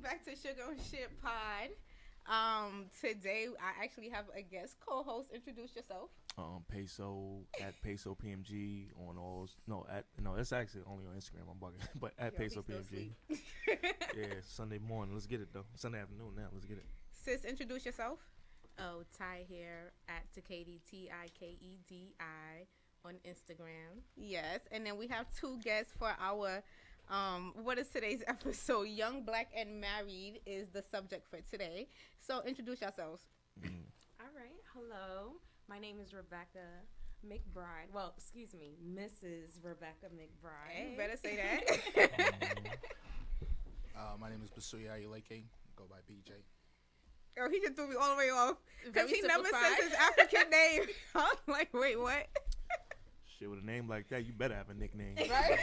welcome back to Sugar and Shit Pod. Today I actually have a guest co-host. Introduce yourself. Peso at Peso PMG on all. No, it's actually only on Instagram. I'm bugging, but at Peso PMG. Yeah, Sunday morning. Let's get it though. Sunday afternoon now. Let's get it. Sis, introduce yourself. Oh, Ty here at Takedi Tikedi on Instagram. Yes, and then we have two guests for our. What is today's episode? Young, Black, and Married is the subject for today. So introduce yourselves. All right. Hello. My name is Rebecca McBride. Well, excuse me, Mrs. Rebecca McBride. Hey, better say that. My name is Basuya Ayuleke. Go by BJ. Oh, he just threw me all the way off. Because Very he never simplified. says his African name. I'm like, wait, what? Shit, with a name like that, you better have a nickname. Right?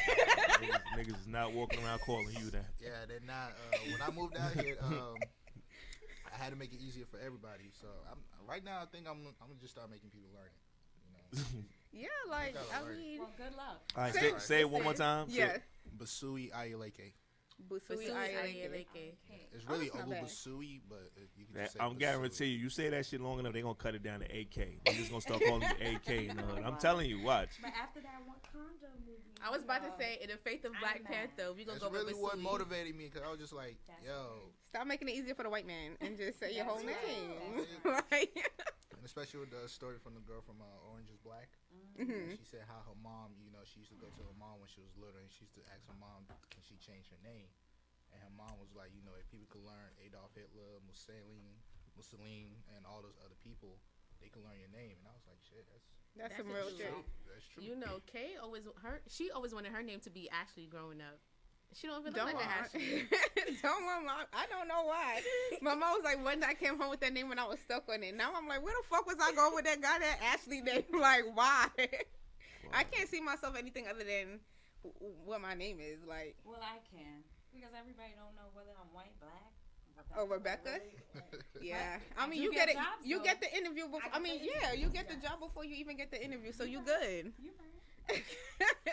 niggas is not walking around calling you that. Yeah, they're not. When I moved out here, I had to make it easier for everybody. So right now, I think I'm gonna just start making people learn it. Yeah, like, I Gotta learn. mean, Well, good luck. All right, Say- say it one more time. yeah. Basui Ayuleke. Busui Busui Ayeleke. Ayeleke. It's really that's not bad. Olubasui, but you can That- just say I'm Basui. guarantee you say that shit long enough, they gonna cut it down to AK. They just gonna start calling you AK in the hood. I'm telling you, watch. But after that Wakanda movie, I was about to say, in the faith of Black I'm mad. Panther, we gonna That's go really with what Busui. motivated me, because I was just like, That's yo. Stop making it easier for the white man and just say your whole That's name. right. Like, And especially with the story from the girl from Orange is Black. mhm. She said how her mom, she used to go to her mom when she was little, and she used to ask her mom, can she change her name? And her mom was like, if people could learn Adolf Hitler, Mussolini, and all those other people, they can learn your name. And I was like, shit, That's some That's real the shit. truth. that's true. You know, she always wanted her name to be Ashley growing up. She don't even look Don't like want, an Ashley. don't want my, I don't know why. My mom was like, when I came home with that name and I was stuck on it. Now I'm like, where the fuck was I going with that guy that Ashley name? Like, why? I can't see myself anything other than what my name is. Like, Well, I can, because everybody don't know whether I'm white, black. oh, Rebecca? Yeah. I mean, You you get get it. jobs, You though. get the interview before. I get mean, the yeah, interview, you get the yes. job before you even get the interview. So you good. You right.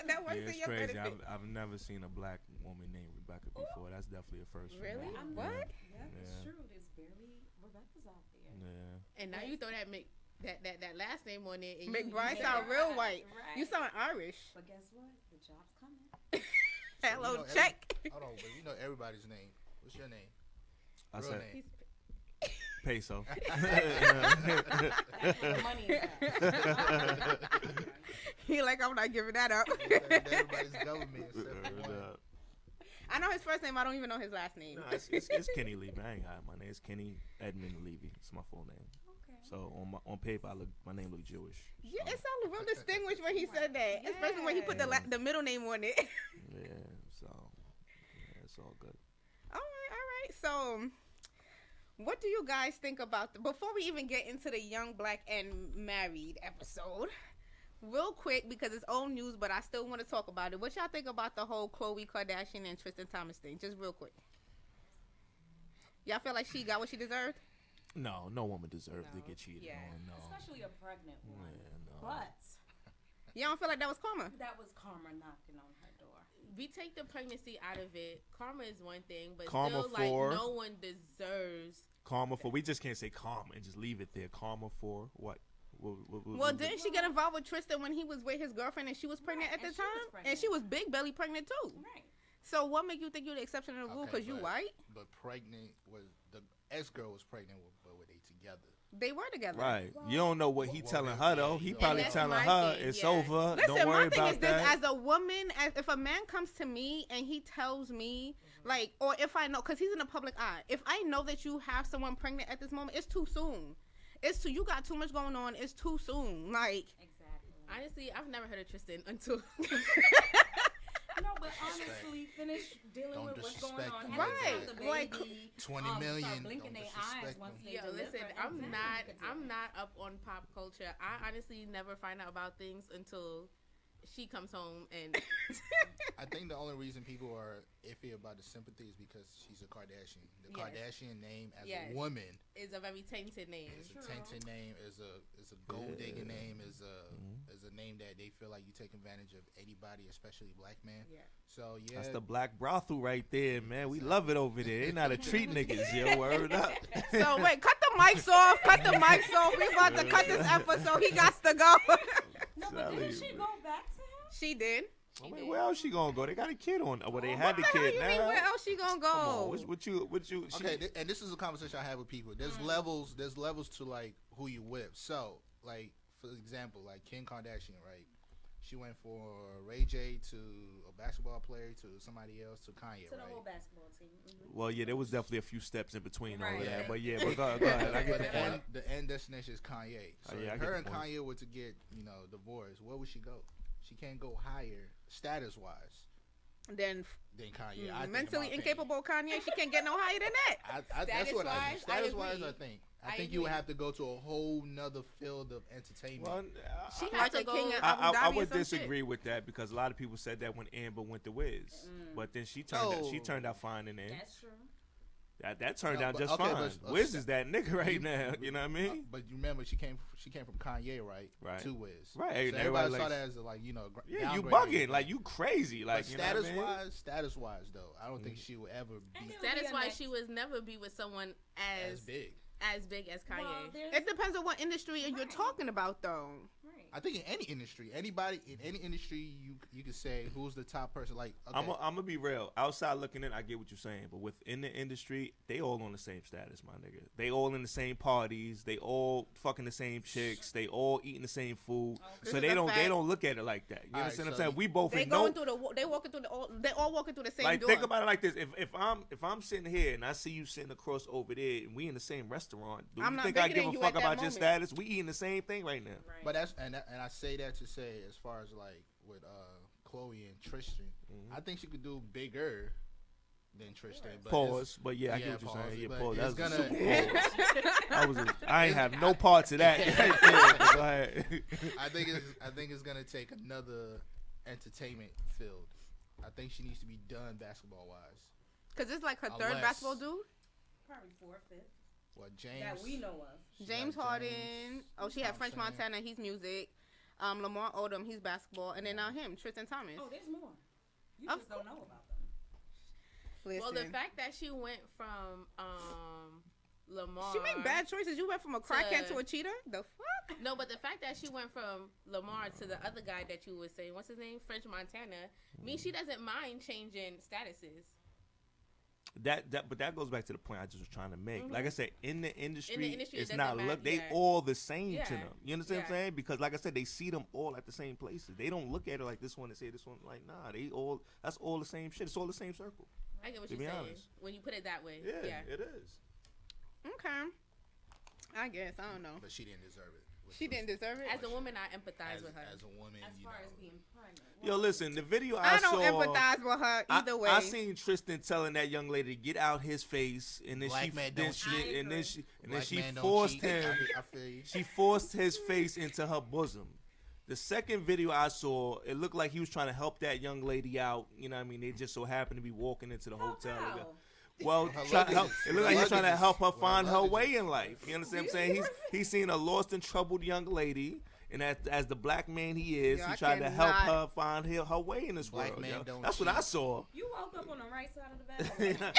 That works Yeah, in it's your crazy. benefit. I've never seen a black woman named Rebecca before. That's definitely a first. for me. Really? I'm What? Yeah, it's Yeah. true. There's barely Rebecca's out there. Yeah. And now you throw that that last name on it. And McBride you, sound real white. Right. You sound Irish. But guess what? The job's coming. Hello, every- check. Hold on, but you know everybody's name. What's your name? I Real said name. Peso. That's where the money is at. He like, I'm not giving that up. Everybody's government except for one. I know his first name. I don't even know his last name. No, it's Kenny Levy. I ain't got it. My name is Kenny Edmund Levy. It's my full name. Okay. So on paper, my name look Jewish. Yeah, it sounded real distinguished when he said that, especially when he put the middle name on it. Yeah. So yeah, it's all good. All right. So, what do you guys think about before we even get into the Young, Black, and Married episode? Real quick, because it's old news, but I still want to talk about it. What y'all think about the whole Khloe Kardashian and Tristan Thomas thing? Just real quick. Y'all feel like she got what she deserved? No woman deserves to No. get cheated Yeah. on. No. Especially a pregnant one. Yeah, no. But Y'all don't feel like that was karma? that was karma knocking on her door. we take the pregnancy out of it. Karma is one thing, but Karma still, for- like, no one deserves. Karma for, we just can't say karma and just leave it there. Karma for what? Well, didn't she get involved with Tristan when he was with his girlfriend and she was pregnant Right, at the and she was time? pregnant. And she was big belly pregnant too. Right. So what make you think you're the exception to the rule? Okay, Because you but- white? But pregnant was the ex-girl was pregnant, but were they together? They were together. Right. You don't know what he Well, telling well, her though. He and probably that's telling my her thing, it's yeah. over. Listen, Don't worry my thing about is this: that. as a woman, if a man comes to me and he tells me, like, or if I know, because he's in the public eye, if I know that you have someone pregnant at this moment, it's too soon. You got too much going on. It's too soon. Like, Exactly. Honestly, I've never heard of Tristan until. No, but honestly, finish dealing Don't with what's going disrespect on. them. Right. The Like, baby, 20 start million. blinking Don't their eyes disrespect once them. they Yo, deliver. listen, I'm not up on pop culture. I honestly never find out about things until she comes home and I think the only reason people are iffy about the sympathy is because she's a Kardashian. The Yes. Kardashian name as Yes. a woman is a very tainted name. is a tainted name, is a gold digging name, is a name that they feel like you take advantage of anybody, especially black men. Yeah. So yeah, That's the black brothel right there, man. We love it over there. They know how to treat niggas, yo. Word up. So wait, cut the mics off. Cut the mics off. We about to cut this episode. He got to go. No, but didn't she go back to him? She did. I mean, where else she gonna go? They got a kid on. Well, they had the What the hell kid you now. mean? Where else she gonna Come on, go? what you? okay, and this is a conversation I have with people. There's levels. There's levels to like who you with. So, like for example, like Kim Kardashian, right? She went for Ray J to a basketball player to somebody else to Kanye, To the right? whole basketball team. Well, yeah, there was definitely a few steps in between all of Right. that, but yeah, but go ahead. I get the point. The end destination is Kanye. So Yeah, I if get her the and point. Kanye were to get, divorced, where would she go? She can't go higher status wise Then than Kanye. I think, in mentally my opinion. incapable Kanye, she can't get no higher than that. That's what I think. Status-wise, I Status wise, agree. I think. I I think you would agree. have to go to a whole nother field of entertainment. Well, She Like had the to go. king of- I Abu Dhabi or would some disagree shit. with that because a lot of people said that when Amber went to Wiz, but then she turned out fine in the end. That's true. That turned No, out but- just okay, fine. but- Wiz is that nigga right now. You know what I mean? But you remember she came from Kanye, right? Right. To Wiz. Right, So and everybody everybody saw like- that as Yeah, you downgrading. bugging. Like, you crazy. Like, But you know what I mean? status wise though, I don't think she would ever be And Status wise, next- she would never be with someone as as big. as Kanye. Well, there's- It depends on what industry you're Right. talking about, though. right. I think in any industry, anybody in any industry, you could say who's the top person. Like, okay, I'm gonna be real. Outside looking in, I get what you're saying, but within the industry, they all on the same status, my nigga. They all in the same parties. They all fucking the same chicks. They all eating the same food. This So is they a don't fact. look at it like that. You All right, understand what so I'm saying? We both They know. going through they all walking through the same Like, door. think about it like this: if I'm sitting here and I see you sitting across over there, and we in the same restaurant, do I'm you not think I bigger give than a you fuck at that about your moment. status? We eating the same thing right now. Right. but and I say that to say as far as like with Khloe and Tristan, I think she could do bigger than Tristan. But Pause, but yeah, I get what you're pause, saying. Yeah, but pause. That it's was a gonna- super pause. That was I ain't have no parts of that. Right there, but go ahead. I think it's gonna take another entertainment field. I think she needs to be done basketball wise. Because it's like her third Unless- basketball dude. Probably 4th, 5th. What James? That we know of. she James got Harden. James, Oh, she you know had what I'm French saying? Montana. He's music. Lamar Odom. He's basketball. And then now him, Tristan Thomas. Oh, there's more. You Of just don't know about them. Listen. Well, the fact that she went from Lamar. She made bad choices. You went from a crackhead to a cheater? The fuck? No, but the fact that she went from Lamar to the other guy that you were saying, what's his name, French Montana, means she doesn't mind changing statuses. But that goes back to the point I just was trying to make. Like I said, in the industry, it it's doesn't not matter, they yeah. all the same Yeah. to them. You understand what I'm Yeah. saying? Because like I said, they see them all at the same places. They don't look at it like this one and say this one. Like, nah, that's all the same shit. It's all the same circle. I get what To you're be saying honest. when you put it that way. Yeah, Yeah. it is. Okay. I guess. I don't know. But she didn't deserve it. She didn't deserve it. As a woman, I empathize with her. As a woman, As far as being pregnant. Yo, listen, the video I don't saw, empathize with her either way. I seen Tristan telling that young lady to get out his face, and then Black she man then don't she cheat. and then she and then Black she man don't forced cheat. him. I feel you. She forced his face into her bosom. The second video I saw, it looked like he was trying to help that young lady out. You know what I mean? They just so happened to be walking into the hotel. How? Well, Her try, luggage help, is- it looked like he's trying to luggage help her is- find her luggage way is- in life. You understand what I'm saying? He's seen a lost and troubled young lady, and as the black man he is, Yo, he I tried to help cannot- her find her way in this Black world. men yo. don't That's what I cheat. saw. You woke up on the right side of the bed.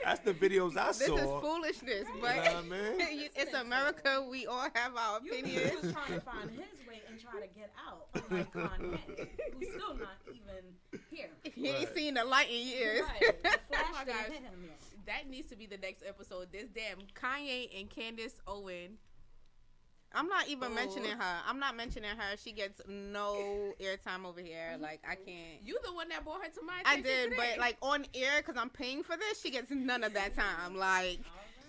That's the videos I This saw. is foolishness, You but know what I mean? it's America. We all have our You opinions. was trying to find his way and try to get out, unlike Kanye, who's still not even here. He ain't Right. seen the light in years. Right. The Oh flash my didn't gosh. hit him yet. That needs to be the next episode. This damn Kanye and Candace Owen. I'm not even Oh. mentioning her. I'm not mentioning her. She gets no airtime over here. Like, I can't. You the one that brought her to my I attention did, today. but like on air, because I'm paying for this, she gets none of that time. Like,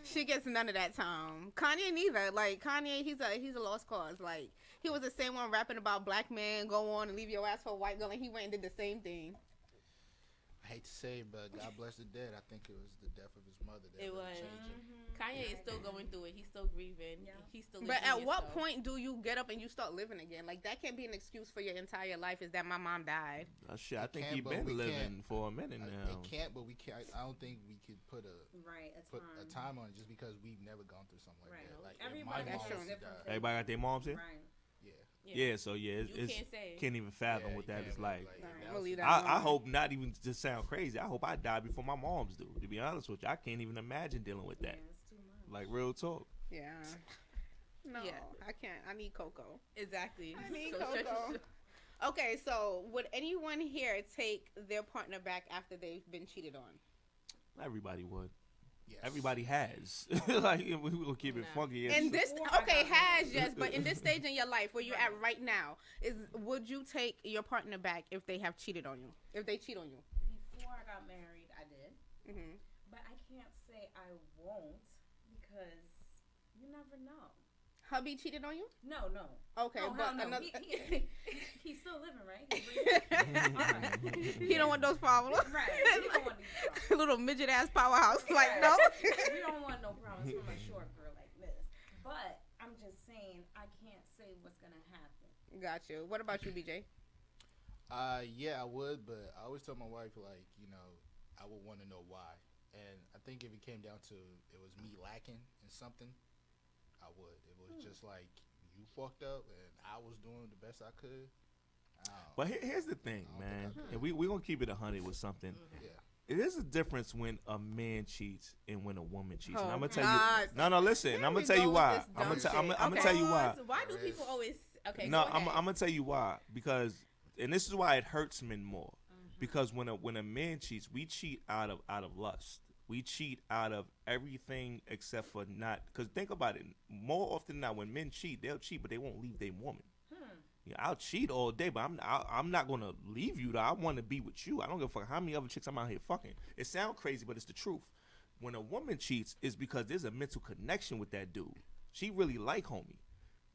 she gets none of that time. Kanye neither. Like, Kanye, he's a lost cause. Like, he was the same one rapping about black men, go on and leave your ass for a white girl, and he went and did the same thing. I hate to say it, but God bless the dead. I think it was the death of his mother that It really was. changed it. Kanye is still going through it. He's still grieving. Yeah. He's still. But at what stuff. point do you get up and you start living again? Like that can't be an excuse for your entire life. Is that my mom died? Shit, I It think can, he's but been we living for a minute now. It can't, but we can't. I don't think we could put a time time on it just because we've never gone through something like Right. that. Like Everybody if my has mom different died, Everybody got their moms here. Right. Yeah, so yeah, You it's can't say. can't even fathom Yeah, what you that can't is like. Alright, that I'm gonna was- leave that I alone. hope not even to sound crazy. I hope I die before my moms do. To be honest with you, I can't even imagine dealing with that. Yeah, it's too much. Like real talk. Yeah. No, Yeah. I can't. I need Coco. Exactly. I need So Coco. Okay, so would anyone here take their partner back after they've been cheated on? Everybody would. Yes. Everybody has. Like we will keep it No. funky. And this, Before I okay, got has married. yes, but in this stage in your life where you're at Right. right now, would you take your partner back if they have cheated on you? If they cheat on you? Before I got married, I did. Mm-hmm. But I can't say I won't because you never know. Hubby cheated on you? No. Okay, Oh, but hell no. another. He's still living, right? He's breathing. Alright. He don't want those problems. Right. We don't want these problems. Little midget ass powerhouse. Like no. We don't want no problems from a short girl like this. But I'm just saying, I can't say what's gonna happen. Got you. What about you, BJ? Yeah, I would, but I always tell my wife, like, you know, I would want to know why. And I think if it came down to it was me lacking in something, I would. It was just like you fucked up, and I was doing the best I could. But here's the thing, I don't man. think I could. And we gonna keep it 100 with something. Yeah. It is a difference when a man cheats and when a woman cheats. And Oh, I'm gonna tell God. you. No, listen. Here I'm we gonna tell go you with why. this I'm dumb shit. gonna tell you why. Why do people always? Okay. No, go I'm ahead. gonna tell you why. Because, and this is why it hurts men more. Because when a man cheats, we cheat out of lust. We cheat out of everything except for not. Because think about it. More often than not, when men cheat, they'll cheat, but they won't leave their woman. Yeah, I'll cheat all day, but I'm not gonna leave you. Though I want to be with you. I don't give a fuck how many other chicks I'm out here fucking. It sounds crazy, but it's the truth. When a woman cheats, it's because there's a mental connection with that dude. She really like homie.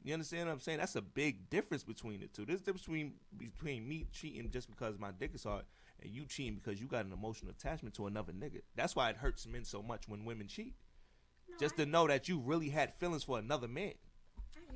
You understand what I'm saying? That's a big difference between the two. There's a difference between me cheating just because my dick is hard and you cheating because you got an emotional attachment to another nigga. That's why it hurts men so much when women cheat. Just to know that you really had feelings for another man.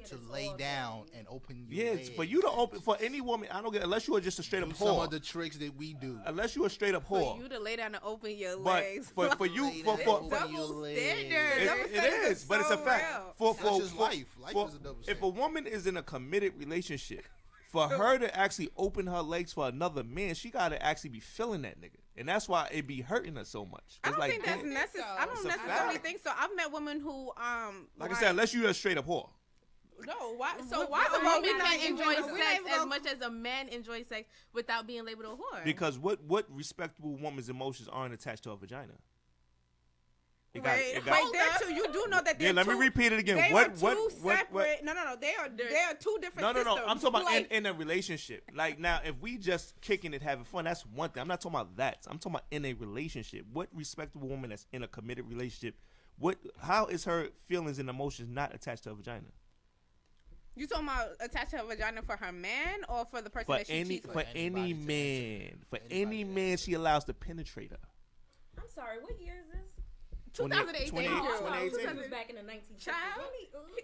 To lay down and open your Yeah, legs. for you to open for any woman, I don't get unless you are just a straight up do some whore. of the tricks that we do. Unless you a straight up For whore. you to lay down and open your But legs. for you Lay for down, for, open for your double legs. standard. Double it standard is, but it's a so fact. real. For That's just life. Life for- is a double if a standard. woman is in a committed relationship, for her to actually open her legs for another man, she gotta actually be feeling that nigga, and that's why it be hurting her so much. I It's don't like, think that's damn. necessary. so. I don't It's a necessarily fact. think so. I've met women who Like I said, unless you're a straight up whore. no. Why? So wh- why first a of all, woman we not can't even- enjoy we're not sex even as gonna- much as a man enjoys sex without being labeled a whore? Because what respectable woman's emotions aren't attached to a vagina? Wait, it wait, they're two. You do know that they're Yeah, let me two- repeat it again. They What- are two what- separate. No. They are two different. No. systems. I'm talking about Like, in a relationship. Like now, if we just kicking it, having fun, that's one thing. I'm not talking about that. I'm talking about in a relationship. What respectable woman that's in a committed relationship? How is her feelings and emotions not attached to a vagina? you talking about attached to her vagina for her man or for the person For that she any cheats with? for Anybody any to man, for Anybody any to man, answer. she allows to penetrate her. I'm sorry, what year is this? 2018. 2018. Oh, I thought 2018. it was back in the 1950s. Child.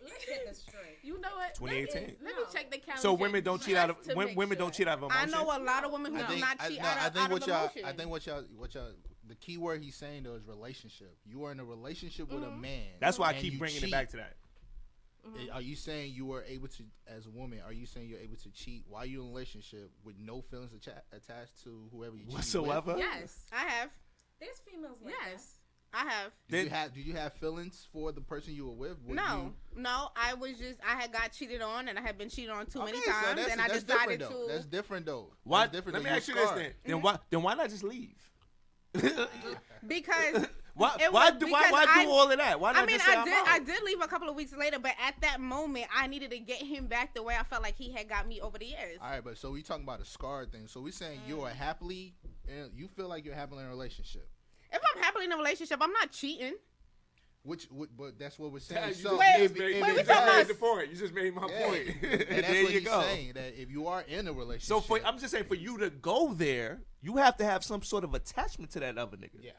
Let's get this straight. You know what? 2018. Let me check the calendar. So women don't cheat out of just to make women don't sure. cheat out of I emotion. know a lot of women who do not cheat out of emotion. I think what y'all the key word he's saying though is relationship. You are in a relationship with a man. That's why I and keep you bringing it cheat. back to that. Are you saying you were able to, as a woman, are you saying you're able to cheat while you're in a relationship with no feelings attached to whoever you cheat Whatsoever. Yes. I have. There's females like Yes. I have. Did you have feelings for the person you were with? Were No, you- no. I had got cheated on, and I had been cheated on too many Okay, so times, that's- and I that's decided different, though. to. That's different though. Why? That's different Let me though. ask you You're this scarred. then why not just leave? Because Why It why was do because why do all of that? Why not I mean, just say I'm out? I did leave a couple of weeks later, but at that moment, I needed to get him back the way I felt like he had got me over the years. All right, but so we talking about a scarred thing. So we saying you are happily, you feel like you're happily in a relationship. If I'm happily in a relationship, I'm not cheating. But that's what we're saying. You So wait, you we just talking made about- the point. You just made my point. and that's there what you he's go. saying, that if you are in a relationship, So I'm just saying, for you to go there, you have to have some sort of attachment to that other nigga. yeah.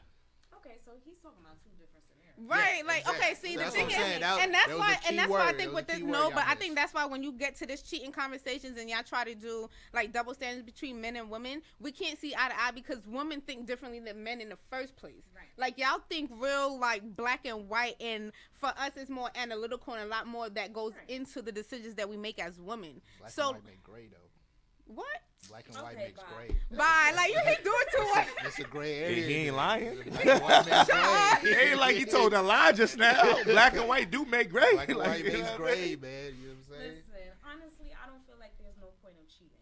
Okay, so he's talking about two different scenarios. Right, Yeah, like exactly. okay, see So the that's thing what is, I'm saying. That and that's was why, a key and that's why I word. think That with was a this, key word no, y'all but I missed. think that's why when you get to this cheating conversations and y'all try to do like double standards between men and women, we can't see eye to eye because women think differently than men in the first place. Right. Like y'all think real like black and white, and for us it's more analytical and a lot more that goes Right. into the decisions that we make as women. Black So and white make gray though. what? Black and white Okay, makes bye. gray. Bye. Like you keep doing too much. It's a gray Yeah, area. he ain't lying. Black and white makes gray. It ain't like he told a lie just now. Black and white do make gray. Black and Like, white you know makes what I gray, mean? man. You know what I'm saying? Listen, honestly, I don't feel like there's no point of cheating.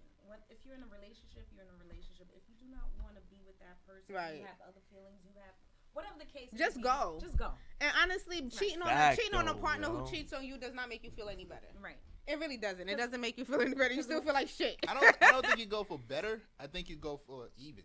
If you're in a relationship, you're in a relationship. If you do not want to be with that person, Right. you have other feelings, you have whatever the case. may Just be, go. Just go. And honestly, cheating on Fact, cheating on a though, partner yo. who cheats on you does not make you feel any better. Right. It really doesn't. It doesn't make you feel any better. You still feel like shit. I don't think you go for better. I think you go for even.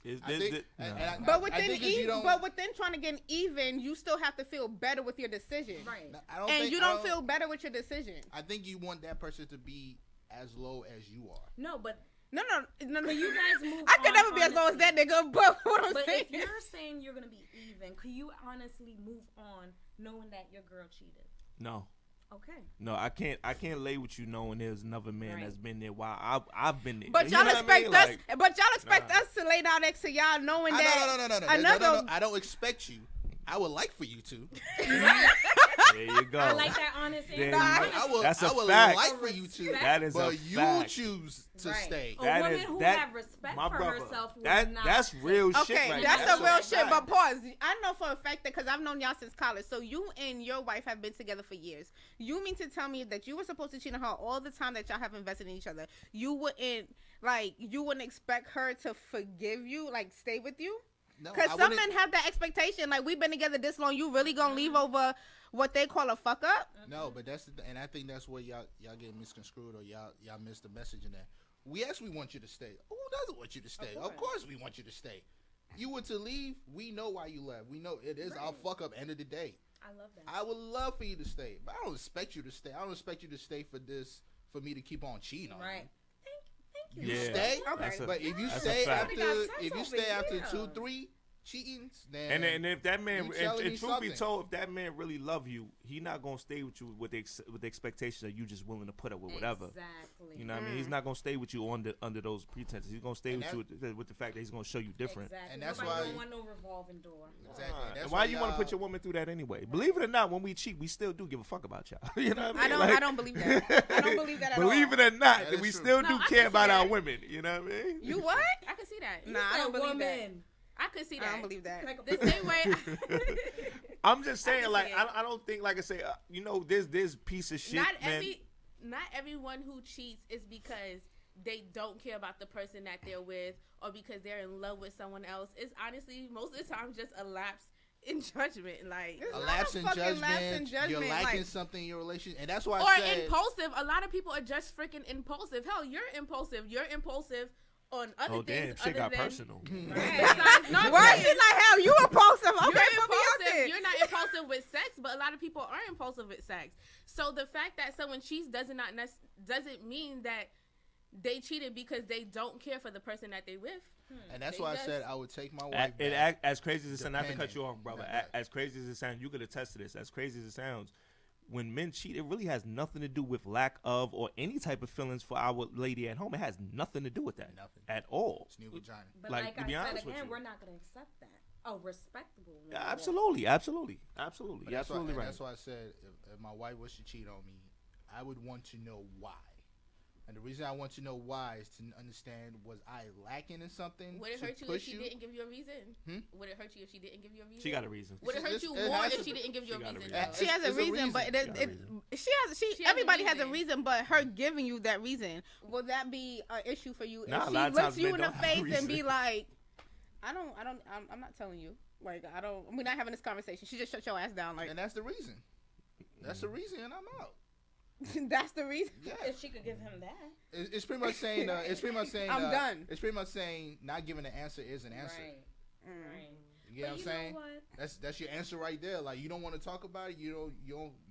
Is I this think, the- and nah. I- But I within think if you even, don't- but within trying to get even, you still have to feel better with your decision. Right. I don't And think, you I don't feel better with your decision. I think you want that person to be as low as you are. No, but No. could you guys move I could on, never be as low as that nigga. But what I'm But saying, if you're saying you're gonna be even, could you honestly move on knowing that your girl cheated? No. Okay. No, I can't lay with you knowing there's another man Right. that's been there while I've been there. but You y'all know what I expect mean? us, Like, but y'all expect nah. us to lay down next to y'all, knowing that No. another. I don't expect you. I would like for you to. there you go. I like that honest There answer. you go. I would, That's a I would fact. like for you to. That is but a you fact. choose to Right. stay. A That woman is- who that- have respect my for brother. herself will That not. that's real shit. Okay, Right that's there. a real a shit. fact. But pause. I know for a fact that because I've known y'all since college. So you and your wife have been together for years. You mean to tell me that you were supposed to cheat on her all the time that y'all have invested in each other? You wouldn't expect her to forgive you, like stay with you? No, Because I some wouldn't- men have that expectation. Like we've been together this long, you really gonna leave over what they call a fuck up? No, but and I think that's where y'all get misconstrued, or y'all missed the message in that. We actually want you to stay. Who doesn't want you to stay? Of course we want you to stay. You were to leave, we know why you left. We know it is our fuck up end of the day. I love that. I would love for you to stay, but I don't expect you to stay. I don't expect you to stay for me to keep on cheating on Right. Thank you. you. You Yeah. stay, Okay. That's a- but if you that's a stay fact. after, We got sense if you over stay after here. 2-3 cheatings, then And if that man, You if telling me truth be something. told, if that man really love you, he not gonna stay with you with the expectation that you just willing to put up with whatever. Exactly. You know what I mean? He's not gonna stay with you under those pretenses. He's gonna stay And with you with the fact that he's gonna show you different. Exactly. And that's Nobody why- don't want no revolving door. exactly. That's And why you want to y'all- put your woman through that anyway? Believe it or not, when we cheat, we still do give a fuck about y'all. You know what I I mean? don't. Like- I don't believe that. I don't believe that at all. Believe it or not, That is we true. still No, do I can care see about our that. women. You know what I mean? You what? I can see that. Nah, I don't believe that. I could see I that. don't believe that. Like The same way. I'm just saying, can like, see it. I don't think, like I say, there's piece of shit, man. Not everyone who cheats is because they don't care about the person that they're with or because they're in love with someone else. It's honestly most of the time just a lapse in judgment, like It's a not lapse in fucking lapse in judgment. You're judgment, lacking like- something in your relationship, and that's why or I said impulsive. A lot of people are just freaking impulsive. Hell, you're impulsive. You're impulsive on other Oh damn, things. shit other got than, personal. Besides, no, I'm Why saying, is it like hell? You impulsive? Okay, you're put me out impulsive. there. You're not impulsive with sex, but a lot of people are impulsive with sex. So the fact that someone cheats doesn't mean that they cheated because they don't care for the person that they with. and that's They why I just- said I would take my wife back. As crazy as it sounds, not to cut Depending. you off, brother. Not that. As crazy as it sounds, you could attest to this. As crazy as it sounds, when men cheat, it really has nothing to do with lack of or any type of feelings for our lady at home. It has nothing to do with that. Nothing. At all. It's new vagina. But Like, like, to I be said honest with again, you. we're not going to accept that. Oh, respectable. Yeah, absolutely. But You're that's why, absolutely right. That's why I said if my wife was to cheat on me, I would want to know why. And the reason I want to know why is to understand, was I lacking in something? Would it to hurt you if push she didn't give you a reason? Hmm? Would it hurt you if she didn't give you a reason? She got a reason. Would it hurt you It more has if to she be. didn't give you a She got a reason? reason. though? She has a It's a reason, but She got a reason. she has a everybody has a reason. reason, but her giving you that reason, will that be an issue for you? Nah, a If lot she of looks times you men in the don't have a face and be reason. like, I'm not telling you. Like, we're not having this conversation. She just shut your ass down. Like, And that's the reason. That's the reason, and I'm out. that's the reason. Yeah. If she could give him that. It's pretty much saying. It's pretty much saying. I'm done. It's pretty much saying not giving an answer is an answer. Right. Mm. Right. You get what I'm saying? What? That's your answer right there. Like, you don't want to talk about it. You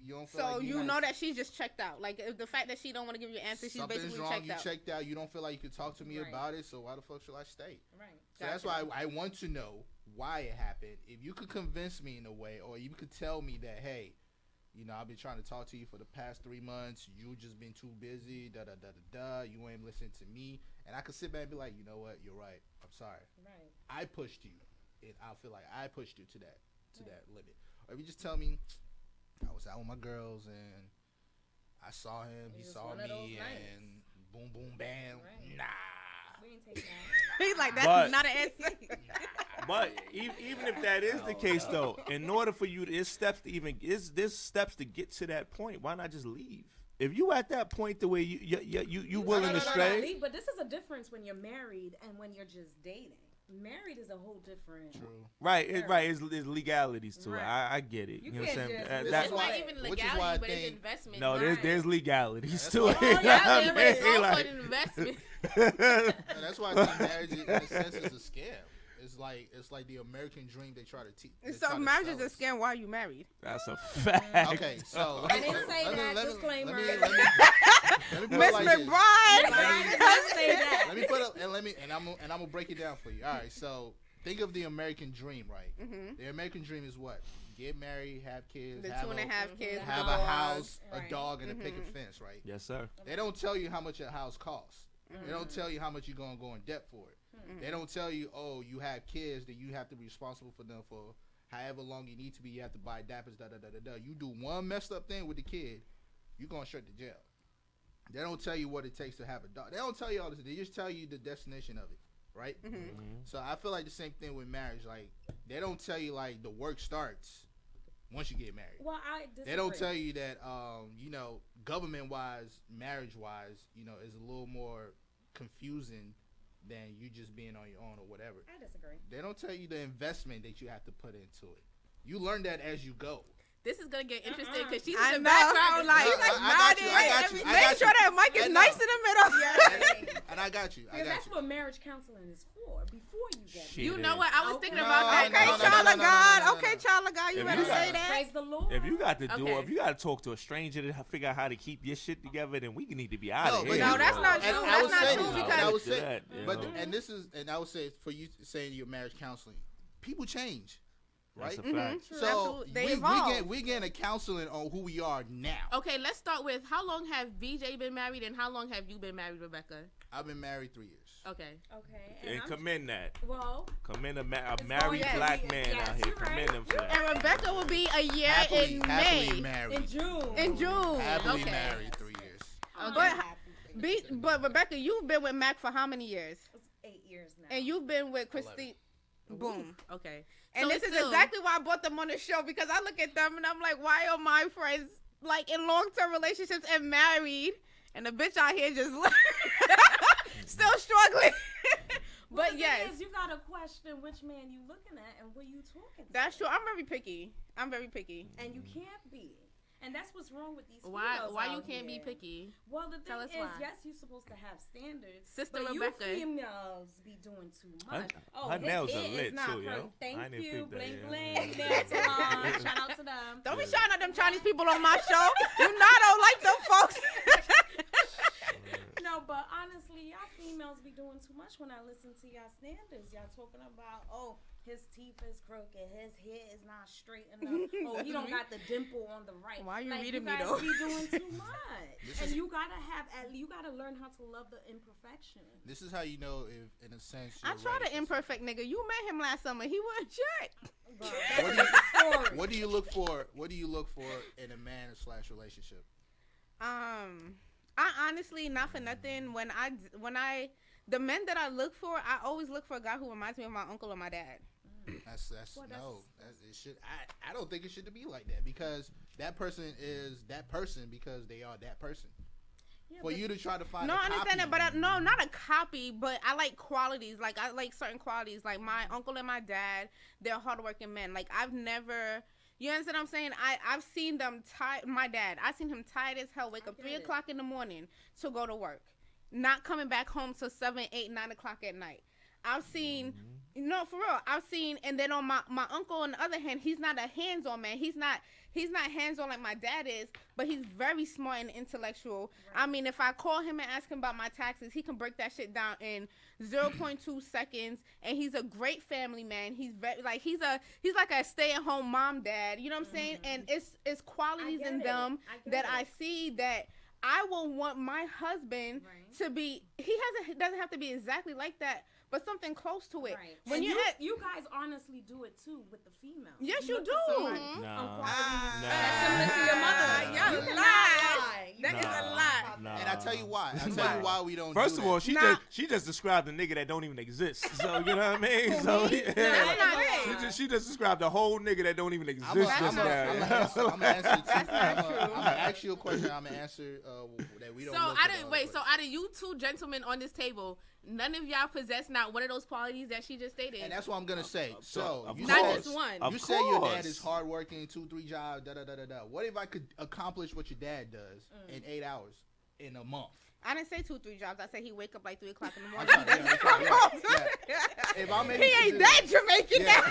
don't feel So like you know that she's just checked out. Like, if the fact that she don't want to give you an answer, she's basically wrong. checked You out. checked out. You don't feel like you could talk to me Right. about it. So why the fuck should I stay? Right. So that's why I want to know why it happened. If you could convince me in a way, or you could tell me that, hey, you know, I've been trying to talk to you for the past 3 months. You just been too busy. Da da da da da. You ain't listening to me, and I could sit back and be like, you know what? You're right. I'm sorry. Right. I pushed you, and I feel like I pushed you to that limit. Or if you just tell me, I was out with my girls and I saw him. He saw me, and boom, boom, bam. Right. Nah. We ain't taking that. He's like, that's But- not an answer. But even if that is the case, though, in order for you, there's steps to get to that point. Why not just leave? If you at that point the way you willing to stray, But this is a difference when you're married and when you're just dating. Married is a whole different. True. right? It's legalities to it. Right. I get it. You You know what I'm can't saying? just- It's That's not why- even which is why I legality, but it's think- investment. No, Right. there's legalities That's to why- it. Oh, You know yeah, what I but it's mean? also Like- an investment. And that's why I think marriage, in a sense, is a scam. It's like the American dream they try to teach. So marriage is a scam. Why are you married? That's a fact. Okay, so I didn't say that. Disclaimer. Let me put it Miss like this. McBride. I didn't say that. Let me put up and I'm gonna break it down for you. All right, so think of the American dream, right? Mm-hmm. The American dream is what? Get married, have kids, The have 2.5 kids. have with a the house, Right. a dog, and a Mhm. picket fence, right? Yes, sir. They don't tell you how much a house costs. Mm-hmm. They don't tell you how much you're gonna go in debt for it. They don't tell you, oh, you have kids, that you have to be responsible for them for however long you need to be. You have to buy diapers, da da da da da. You do one messed up thing with the kid, you're going straight to jail. They don't tell you what it takes to have a dog. They don't tell you all this. They just tell you the destination of it, right? Mm-hmm. So I feel like the same thing with marriage. Like, they don't tell you, like, the work starts once you get married. Well, I disagree. They don't tell you that, you know, government-wise, marriage-wise, you know, is a little more confusing than you just being on your own or whatever. I disagree. They don't tell you the investment that you have to put into it. You learn that as you go. This is gonna get interesting because she's I in the know. background, like No, she's like I got you, I nodding. got you, I Make got sure you. that mic I is know. nice in the middle. And I got you. I Because got that's you. what marriage counseling is for. Before you get Shit. married. You know what? I was thinking No, about that. Okay, no, no, child no, of no, God. no, no, Okay, no. child of God. You If better you got- say that. Praise the Lord. If you got to do Okay. if you got to talk to a stranger to figure out how to keep your shit together, then we need to be out No, of but here. No, that's not And true. I That's would not say true this, because I would say, that, but you know. and I would say for you saying your marriage counseling, people change, right? That's a fact. True. So Absolutely. They we evolve. we getting a counseling on who we are now. Okay, let's start with how long have VJ been married and how long have you been married, Rebecca? I've been married 3 years. Okay. Okay. And I'm- commend that. Well, Commend a It's married going- black yes, man yes, out here. you're right. Commend him for that. And Rebecca will be a year Happily in May. in married. June. In June. Happily Okay. married 3 years. I'm But- happy for you. But Rebecca, you've been with Mac for how many years? It's 8 years now. And you've been with Christine. Boom. Okay. And So this it's is still- exactly why I brought them on the show, because I look at them and I'm like, why are my friends like in long-term relationships and married, and the bitch out here just still struggling? Well, But the thing yes, is, you gotta question which man you looking at and what you talking to. that's true. I'm very picky. And you can't be. And that's what's wrong with these Why females you out can't be here. picky? Well, the Tell thing us is, why. yes, you're supposed to have standards. Sister but Rebecca. you females be doing too much. her his nails are hair is lit, not too, yo. perfect. Thank I didn't you. think that, Bling yeah. bling. Nail salon. Shout out to them. don't be Yeah. shouting at them Chinese people on my show. You know I don't like them folks. No, but honestly, y'all females be doing too much when I listen to y'all standards. Y'all talking about, oh, his teeth is crooked, his hair is not straight enough. Oh, he don't got the dimple on the right. Why are you like, reading me, you guys though? be doing too much, and you gotta learn how to love the imperfection. This is how you know if, in a sense, I you're tried ready an for imperfect nigga. You met him last summer. He wasn't shit. Bro, What that's the story. something. What do you look for? What do you look for in a man / relationship? I honestly, not for nothing, when I the men that I look for, I always look for a guy who reminds me of my uncle or my dad. That's Well, no. It should. I don't think it should be like that, because that person is that person because they are that person. Yeah, For but you to try to find No, a I understand copy, that, but no, not a copy, but I like qualities. Like, I like certain qualities. Like, my uncle and my dad, they're hardworking men. Like, I've never, you understand what I'm saying? I've seen them tired. My dad, I seen him tired as hell, wake up 3 o'clock in the morning to go to work, not coming back home till 7, 8, 9 o'clock at night. I've seen No, for real. I've seen, and then on my uncle, on the other hand, he's not a hands-on man. He's not hands-on like my dad is, but he's very smart and intellectual. Right. I mean, if I call him and ask him about my taxes, he can break that shit down in 0.2 seconds. And he's a great family man. He's very he's like a stay-at-home mom dad. You know what I'm saying? And it's qualities in them that I see that I will want my husband to be. He doesn't have to be exactly like that, but something close to it. Right. When you guys honestly do it too with the female. Yes, you do. Nah. Similar to your mother. You lie. That is a lie. Nah. And I tell you why. I tell you why we don't. First do of all, that. she just described a nigga that don't even exist. So you know what I mean? So she just described a whole nigga that don't even exist. I'm gonna ask you a question. I'm gonna answer that we don't. So out of you two gentlemen on this table, none of y'all possess not one of those qualities that she just stated. And that's what I'm gonna say. So you not said, just one. You say your dad is hardworking, 2-3 jobs, da da da da da. What if I could accomplish what your dad does in 8 hours in a month? I didn't say 2-3 jobs. I said he wake up like 3 o'clock in the morning. If I'm he ain't that Jamaican now.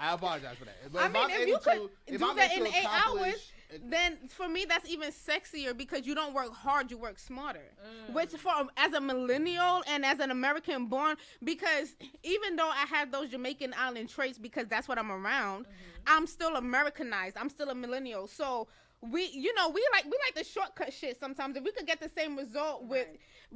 I apologize for that. But I mean, if you could do that in 8 hours, then for me that's even sexier because you don't work hard, you work smarter. Which as a millennial and as an American born, because even though I have those Jamaican island traits because that's what I'm around, I'm still Americanized. I'm still a millennial. So we like the shortcut shit sometimes. If we could get the same result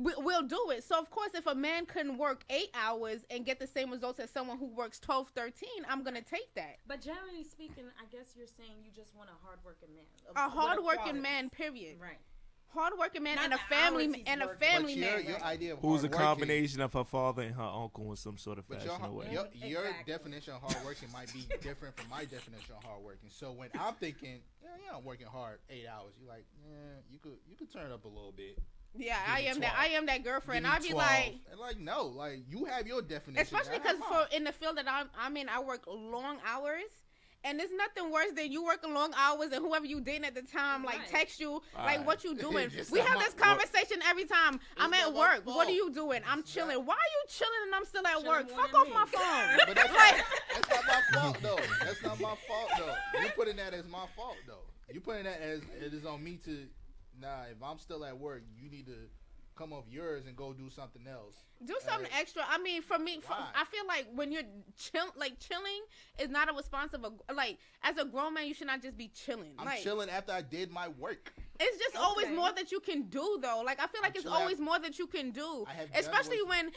we'll do it. So of course if a man can work 8 hours and get the same results as someone who works 12, 13, I'm gonna take that. But generally speaking, I guess you're saying you just want a hardworking man. A hardworking man, period. Right. Hardworking man and a family man. Your idea of who's a combination of her father and her uncle in some sort of fashion or whatever. Your definition of hardworking might be different from my definition of hardworking. So when I'm thinking, I'm working hard 8 hours, you're like, you could turn it up a little bit. Yeah, I am that girlfriend. I'd be 12. like, and like no, like you have your definition. especially because in the field that I'm in, I work long hours. And there's nothing worse than you working long hours and whoever you dating at the time text you like what you doing. We have this conversation every time. I'm at work. What are you doing? I'm chilling. Why are you chilling and I'm still at work? Fuck off my phone. But that's not my fault though. That's not my fault though. You putting that as my fault though. You putting that as it is on me to. Nah, if I'm still at work, you need to come off yours and go do something else. Do something extra. I mean, for me, I feel like when you're chilling is not a response of as a grown man, you should not just be chilling. I'm chilling after I did my work. It's just always more that you can do, though. Like, I feel like it's always more that you can do. Especially when,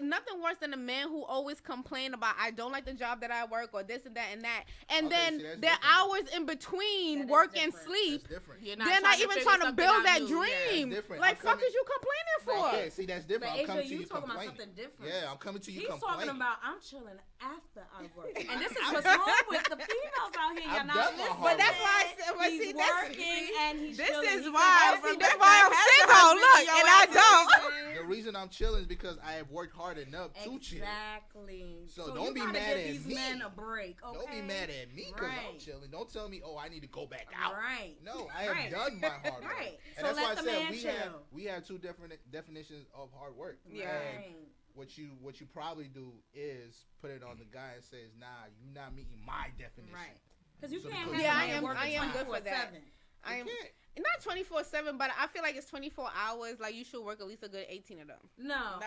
nothing worse than a man who always complain about, I don't like the job that I work, or this and that and that. And then there are hours in between work and sleep. They're not even trying to build that dream. Like, fuck is you complaining for? Okay, see, that's different. But I'm coming Asia, to you talking complaining. about something different. Yeah, I'm coming to you He's complaining. talking about, I'm chilling after I work. And this is what's wrong with the females out here. Y'all not listening. But that's why I said, he's working and he's this chilling. is why. That's why I'm single. Look, and I don't. The reason I'm chilling is because I have worked hard enough to chill. Exactly. So don't be mad at these me. Men a break, okay? Don't be mad at me because I'm chilling. Don't tell me, I need to go back out. Right. No, I have done my hard work. Right. And so that's why let I the said man we have two different definitions of hard work. Yeah. And what you probably do is put it on the guy and says, nah, you're not meeting my definition. Right. Because you can't I am good for that. I am not 24/7, but I feel like it's 24 hours. Like you should work at least a good 18 of them. No.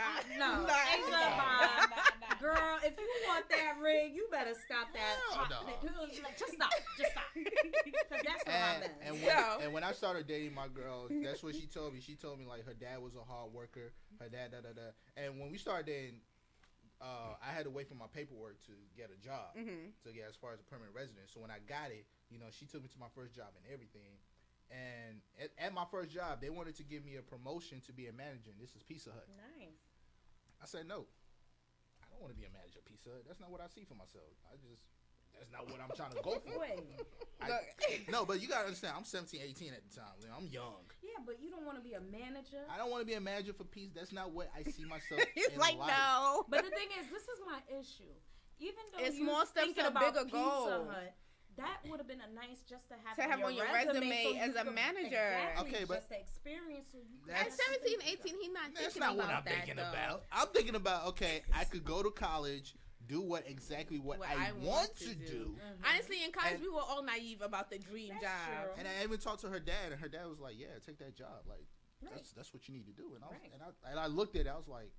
Girl, if you want that ring, you better stop that. Just stop. Because that's what and when I started dating my girl, that's what she told me. She told me like her dad was a hard worker. Her dad, And when we started dating, I had to wait for my paperwork to get a job to get as far as a permanent residence. So when I got it, she took me to my first job and everything. And at my first job, they wanted to give me a promotion to be a manager. And this is Pizza Hut. Nice. I said no. I don't want to be a manager at Pizza Hut. That's not what I see for myself. That's not what I'm trying to go for. No, but you gotta understand. I'm 17, 18 at the time. I'm young. Yeah, but you don't want to be a manager. I don't want to be a manager for Pizza. That's not what I see myself. He's like, life. No. But the thing is, this is my issue. Even though it's more steps to a bigger goal. Hut, that would have been a nice just to have on your resume so as a manager. Exactly, Okay, but just the experience. So you At 17, 18, he's not That's thinking not about what I'm that, thinking though. about. I'm thinking about, okay, I could go to college, do what I want to do. Honestly, in college, And- we were all naive about the dream That's job. true. And I even talked to her dad, and her dad was like, "Yeah, take that job. Like, Right. that's what you need to do." And I was, Right. and I looked at it, I was like,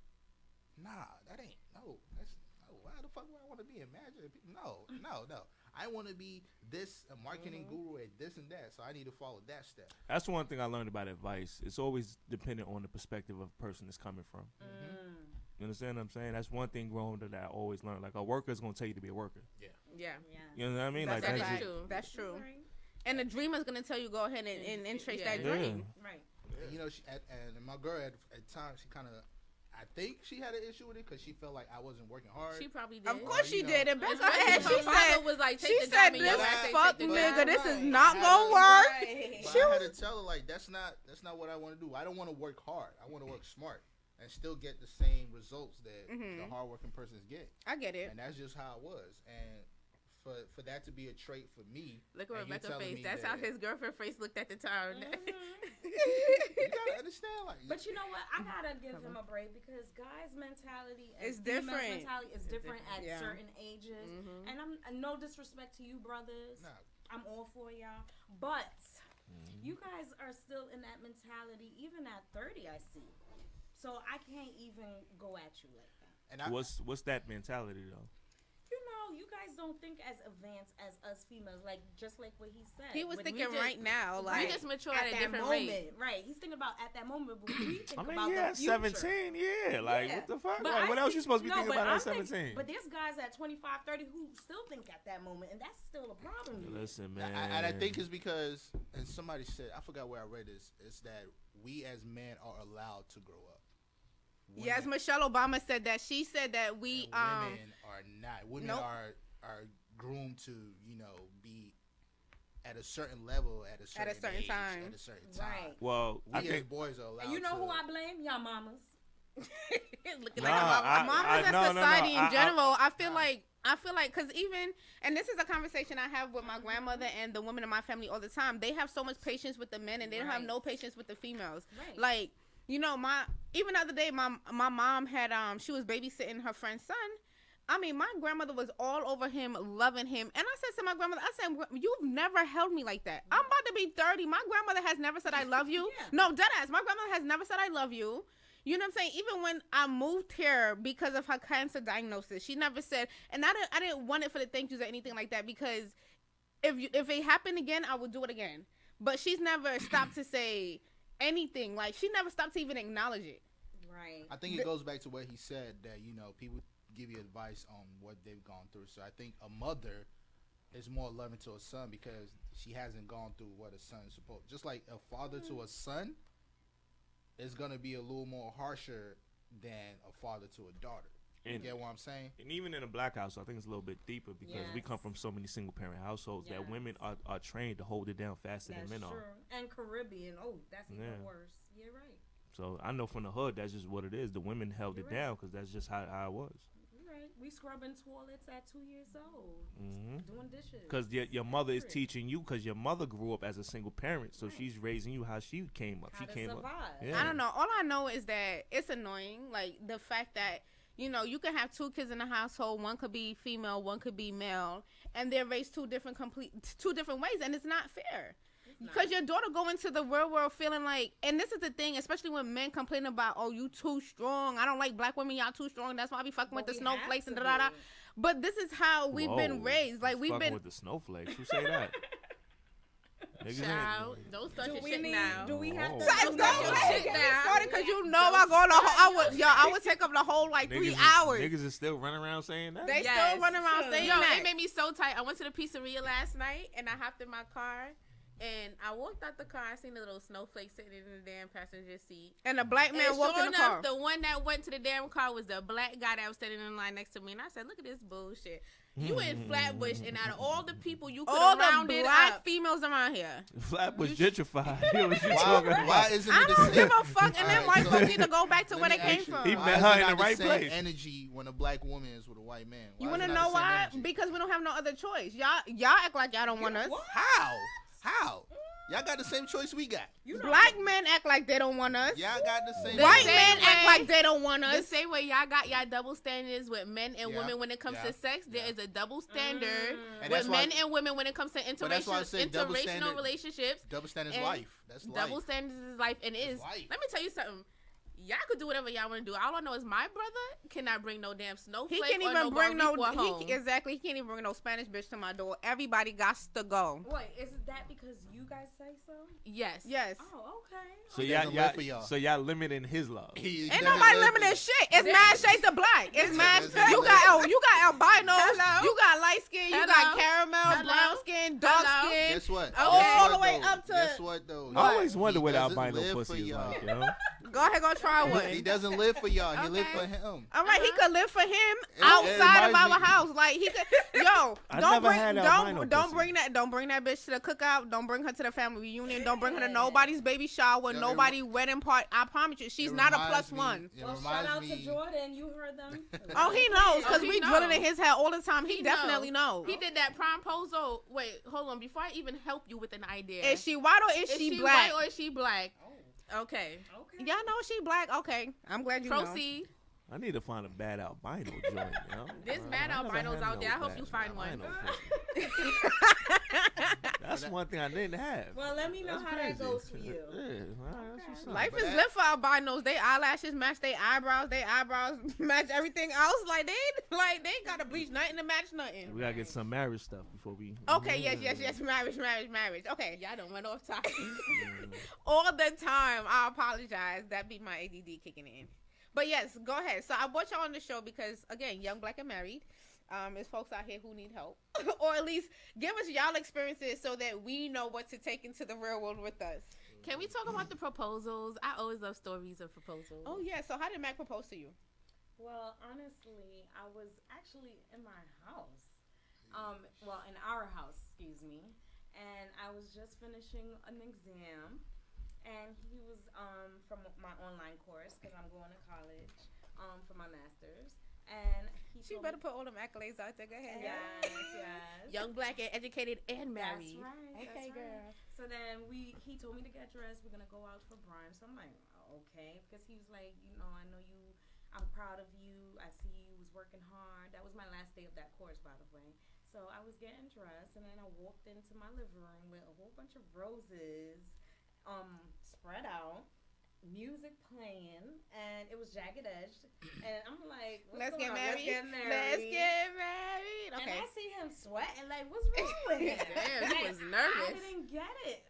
"Nah, that ain't no. That's no. Why the fuck would I want to be? Imagine no. I want to be this a marketing guru at this and that. So I need to follow that step." That's one thing I learned about advice. It's always dependent on the perspective of the person it's coming from. You understand what I'm saying? That's one thing growing that I always learned. Like, a worker is going to tell you to be a worker. Yeah. Yeah. You know what I mean? That's like, a that's fact. just, That's true. Right. And the dreamer's gonna tell you go ahead and trace Yeah. that dream. Right. And, you know, and my girl at times she kind of, I think she had an issue with it because she felt like I wasn't working hard. She probably did. Of course she you know, did. And Becca Especially had, if she her father said, was like, take she the said job and this your ass ain't fuck take the nigga, job. this is Right. not I gonna had work. But I had to tell her, like, that's not what I want to do. I don't want to work hard. I want to work smart and still get the same results that the hardworking persons get. I get it. And that's just how it was. And for that to be a trait for me, Look at and you Rebecca's telling face. me That's that- how his girlfriend face looked at the time. you gotta understand, like, But you know what? I gotta give him a break because guys' mentality and It's females' different. mentality is different at Yeah. certain ages. And I'm no disrespect to you, brothers. nah, I'm all for y'all, but you guys are still in that mentality even at 30. I see, so I can't even go at you like that. and I, what's that mentality, though? You know, you guys don't think as advanced as us females, like just like what he said. He was When thinking we just- right now, We like just mature at at a that different moment, rate. right? He's thinking about at that moment, but we think I mean, about yeah, the future. 17, yeah. Like, Yeah. what the fuck? But Like, I what else see- you supposed to be no, thinking but about at I'm thinking- 17? But there's guys at 25, 30 who still think at that moment, and that's still a problem. to me. Listen, man. and I think it's because, and somebody said, I forgot where I read this, it's that we as men are allowed to grow up. yes, Michelle Obama said that. She said that we And women are not. Women nope. are groomed to, you know, be at a certain level at a certain age, time. At a certain time. Right. well, We I as think boys are allowed And you know to. who I blame? Y'all mamas. looking Nah, like mamas and no, society in I- general. I feel like because even, and this is a conversation I have with my grandmother and the women in my family all the time. They have so much patience with the men, and they don't have Right. no patience with the females. Right. Like, you know, even the other day, my mom had she was babysitting her friend's son. I mean, my grandmother was all over him, loving him. And I said to my grandmother, I said, you've never held me like that. I'm about to be 30. My grandmother has never said I love you. Yeah. No, deadass. My grandmother has never said I love you. You know what I'm saying? Even when I moved here because of her cancer diagnosis, she never said, and I didn't want it for the thank yous or anything like that, because if it happened again, I would do it again. But she's never stopped to say anything. Like, she never stopped to even acknowledge it. Right. I think it goes back to what he said, that, you know, people give you advice on what they've gone through. So I think a mother is more loving to a son because she hasn't gone through what a son is supposed. Just like a father to a son is gonna be a little more harsher than a father to a daughter. You And- get what I'm saying? And even in a black house, I think it's a little bit deeper because we come Yes. from so many single parent households that Yes. women are trained to hold it down faster That's than men true. are. And Caribbean. Oh, that's even Yeah. worse. You're right. So I know from the hood, that's just what it is. The women held You're it right. down because that's just how it was. You're right. We scrubbing toilets at 2 years old, Mm-hmm. doing dishes. Because your mother is Period. teaching you, because your mother grew up as a single parent, so Right. she's raising you how she came up. How She to came up. survive. Yeah. I don't know. All I know is that it's annoying. Like, the fact that, you know, you can have 2 kids in a household. One could be female, one could be male, and they're raised two different ways, and it's not fair. Because your daughter go into the real world feeling like, and this is the thing, especially when men complain about, oh, you too strong. I don't like black women. Y'all too strong. That's why I be fucking with the snowflakes and da-da-da. But this is how we've been Whoa, raised. Like, we've fucking been. with the snowflakes. Who say that? Niggas Child, ain't. don't start Do your we shit need? now. Do we have to? Oh. Guys, Don't go start your ahead, shit get now. started, because you know I go the whole. I would take up the whole like 3 hours. Niggas is still running around saying that. They Yes. still run around saying Yo, that. it made me so tight. I went to the pizzeria last night and I hopped in my car And I walked out the car. I seen a little snowflake sitting in the damn passenger seat. And the black man And walked in sure the car. enough, the one that went to the damn car was the black guy that was standing in line next to me. And I said, look at this bullshit. You in Flatbush, and out of all the people you could All have the rounded black up, females around here. Flatbush gentrified. Hear what you talking Why about? isn't I it the don't same? give a fuck. And then Alright, white so folks need to go back to let where me they came ask you, from. He why met is her it in not the right same place. energy when a black woman is with a white man. You want to know why? Because we don't have no other choice. Y'all act like y'all don't want us. How? Y'all got the same choice we got. Black men act like they don't want us. Y'all got the same. White same men way- act like they don't want the us. same way y'all got y'all double standards with men and Yeah, women when it comes yeah, to sex, there yeah. is a double standard And with that's why- men and women when it comes to But that's why I said double interracial standard- relationships. Double standards And life. That's life. Double standards is life, and It's is. life. Let me tell you something. Y'all could do whatever y'all want to do. All I know is my brother cannot bring no damn snowflake. He can't or even bring no. Boricua home. Exactly. He can't even bring no Spanish bitch to my door. Everybody got to go. Wait, is that because you guys say so? Yes. Yes. Oh, okay. So He doesn't live for y'all. y'all limiting his love. He Ain't doesn't nobody live limiting for- shit. It's mad shades of black. It's mad. doesn't You live. got albinos. Hello? You got light skin. You got Hello? caramel, Hello? brown skin, dark Hello? skin. Guess what? Okay. Guess All what, the way though? up to- Guess what though? I always wonder He what doesn't albino live for pussy is y'all. like, yo. Go ahead, go try one. He doesn't live for y'all. He live Okay. for him. All right, he could live for him It outside of reminds our me- house. Like he could. Yo, I don't never bring, had albino don't pussy. bring that bitch to the cookout. Don't bring her to the family reunion. Don't bring her to nobody's baby shower. Yo, it Nobody wedding party. I promise you, she's It not a reminds plus me- one. It Well, shout reminds out to me. Jordan. You heard them. Oh, he knows because Oh, he we drilling knows. in his head all the time. He He definitely knows. He did that promposal. Wait, hold on. Before I even help you with an idea, Is she white or is she black? white or is she black? Oh, Okay. okay. Y'all know she black. Okay, I'm glad you know. Proceed. I need to find a bad albino joint, yo. There's mad I never albinos had out no there. I hope bad you find one. albino pussy. That's one thing I didn't have. Well, let me know That's how that crazy. goes for you. Yeah, well, that's what's up. Life But is that- lit for albinos. They eyelashes match their eyebrows. They eyebrows match everything else. Like they gotta bleach nothing to match nothing. We gotta get some marriage stuff before we. Okay, yes. Marriage. Okay. Y'all done went off topic. All the time. I apologize. That be my ADD kicking in. But yes, go ahead. So I brought y'all on the show because, again, young, black, and married. There's folks out here who need help. Or at least give us y'all experiences so that we know what to take into the real world with us. Can we talk about the proposals? I always love stories of proposals. Oh, yeah. So how did Mac propose to you? Well, honestly, I was actually in my house. Well, in our house, excuse me. And I was just finishing an exam. And he was from my online course because I'm going to college for my master's. And She better put all them accolades out there. Go ahead. Yes. Young, black, and educated, and married. That's right. Okay, that's girl. Right. So then he told me to get dressed. We're gonna go out for brunch. So I'm like, okay, because he was like, I know you. I'm proud of you. I see you was working hard. That was my last day of that course, by the way. So I was getting dressed, and then I walked into my living room with a whole bunch of roses, spread out. Music playing, and it was jagged edged, and I'm like, Let's going get on? married. Let's get married. Okay. And I see him sweating, like, what's wrong with him? Damn, he Like, was nervous. I didn't get it,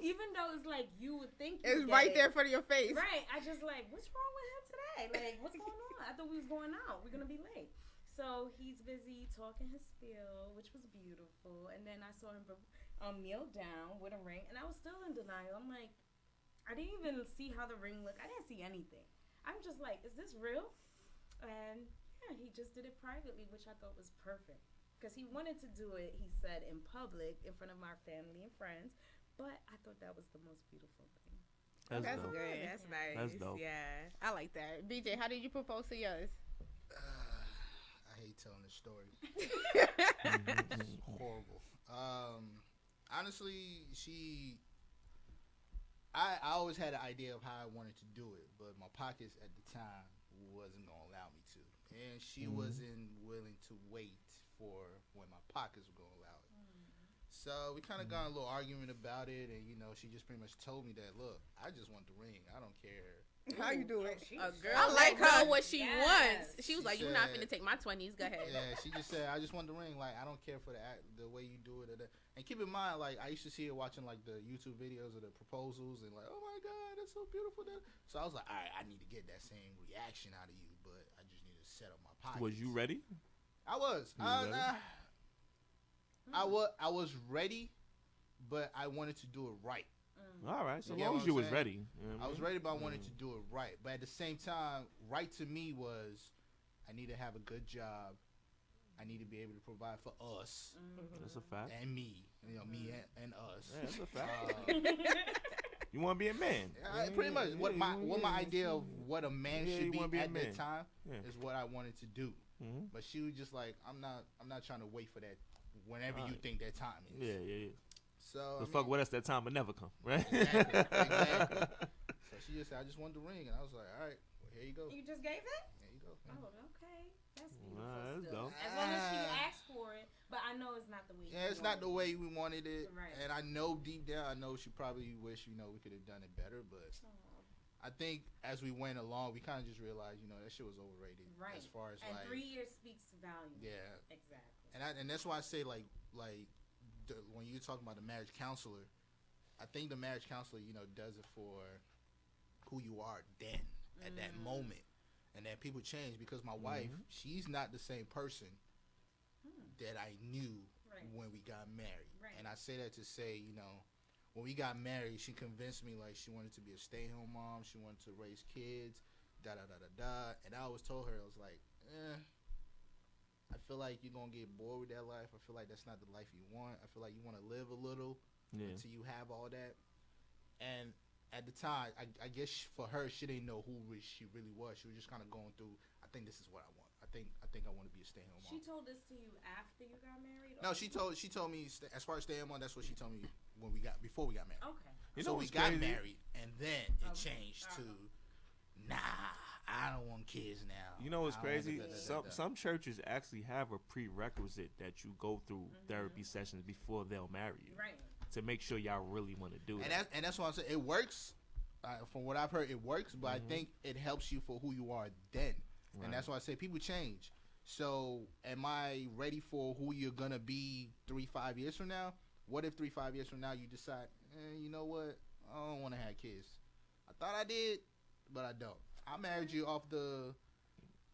even though it's like you would think It's you right get there it. in front of your face. Right. I just like, what's wrong with him today? Like, what's going on? I thought we was going out. We're gonna be late. So he's busy talking his spiel, which was beautiful, and then I saw him kneel down with a ring, and I was still in denial. I'm like, I didn't even see how the ring looked. I didn't see anything. I'm just like, is this real? And yeah, he just did it privately, which I thought was perfect. Because he wanted to do it, he said, in public, in front of our family and friends. But I thought that was the most beautiful thing. That's That's dope. good. That's nice. That's dope. Yeah. I like that. BJ, how did you propose to yours? I hate telling this story. It's horrible. Honestly, I always had an idea of how I wanted to do it, but my pockets at the time wasn't gonna allow me to, and she wasn't willing to wait for when my pockets were gonna allow it. So we kind of got in a little argument about it, and she just pretty much told me that, look, I just want the ring. I don't care. How you do it? A girl I like that her. know what she Yes. wants. She was She like, "You're not said- finna take my 20s. Go ahead." Yeah, she just said, I just want the ring. Like, I don't care for the way you do it. And keep in mind, like, I used to see her watching, like, the YouTube videos of the proposals and, like, oh, my God, that's so beautiful. So I was like, all right, I need to get that same reaction out of you, but I just need to set up my pockets. Was you ready? I was. You ready? I was ready, but I wanted to do it right. All right, so You get long what as you I'm was saying? ready. You know what I was mean? ready, but I wanted to do it right. But at the same time, right to me was I need to have a good job. I need to be able to provide for us That's a fact. and me. Me and us. Yeah, that's a fact. You want to be a man. Pretty much what my idea of what a man Yeah, should you be wanna be a at that man. time Yeah. is what I wanted to do. Mm-hmm. But she was just like, I'm not trying to wait for that whenever you Alright. think that time is. Yeah. So The fuck with us, that time will never come, right? Exactly. So she just said, I just wanted the ring, and I was like, all right, well, here you go. You just gave it? There you go. Oh, okay. That's beautiful. That's still. dope. As long as she asked for it, but I know it's not the way. Yeah, it's not the way we wanted it, Right. and I know deep down, I know she probably wish we could have done it better, but I think as we went along, we kind of just realized, that shit was overrated. Right. As far as And like, 3 years speaks volume. yeah, Exactly. and that's why I say when you're talking about the marriage counselor, I think the marriage counselor, does it for who you are then at that moment, and that people change because my wife, she's not the same person that I knew when we got married, and I say that to say, when we got married, she convinced me like she wanted to be a stay-at-home mom, she wanted to raise kids, da da da da da, and I always told her, I was like, I feel like you're gonna get bored with that life. I feel like that's not the life you want. I feel like you want to live a little until you have all that. And at the time, I guess for her, she didn't know who she really was. She was just kind of going through. I think this is what I want. I think I want to be a stay-at-home mom. She told this to you after you got married? No, she told me as far as stay-at-home mom. That's what she told me before we got married. Okay. So we got married, and then it changed to, I don't want kids now. You know what's I don't want crazy? da-da-da-da-da. Some churches actually have a prerequisite that you go through therapy sessions before they'll marry you, Right. to make sure y'all really want to do it. And that's why I'm saying it works. From what I've heard, it works, but I think it helps you for who you are then. Right. And that's why I say people change. So, am I ready for who you're gonna be 3-5 years from now? What if 3-5 years from now you decide, you know what? I don't want to have kids. I thought I did, but I don't. I married you off the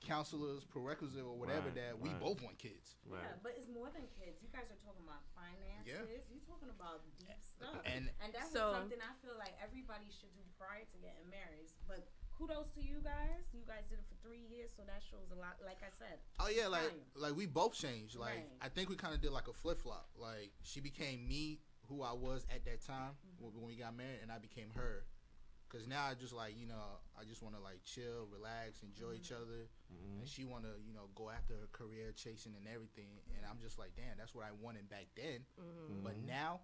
counselor's prerequisite or whatever that we both want kids. Right. Yeah, but it's more than kids. You guys are talking about finances. Yeah. You're talking about deep stuff. And that's So- something I feel like everybody should do prior to getting married. But kudos to you guys. You guys did it for 3 years, so that shows a lot. Like I said. oh yeah, volume. like we both changed. Like Right. I think we kind of did like a flip flop. Like she became me, who I was at that time when we got married, and I became her. Cause now I just like I just want to like chill, relax, enjoy each other, and she want to go after her career, chasing and everything, and I'm just like, damn, that's what I wanted back then. But now,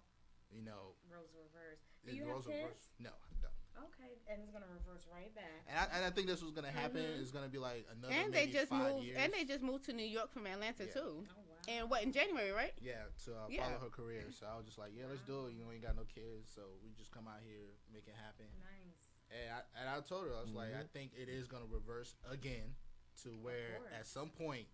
Roles reverse. Do it's you have roles reversed. kids? No, I don't. Okay, and it's gonna reverse right back. And I think this was gonna happen. It's gonna be like another And they maybe just 5 moved. years. And they just moved to New York from Atlanta Yeah. too. Oh wow. And what, in January, right? Yeah, to Yeah. follow her career. So I was just like, yeah, let's do it. Ain't got no kids, so we just come out here, make it happen. Nice. And I told her, I was like, I think it is gonna reverse again to where course. at some point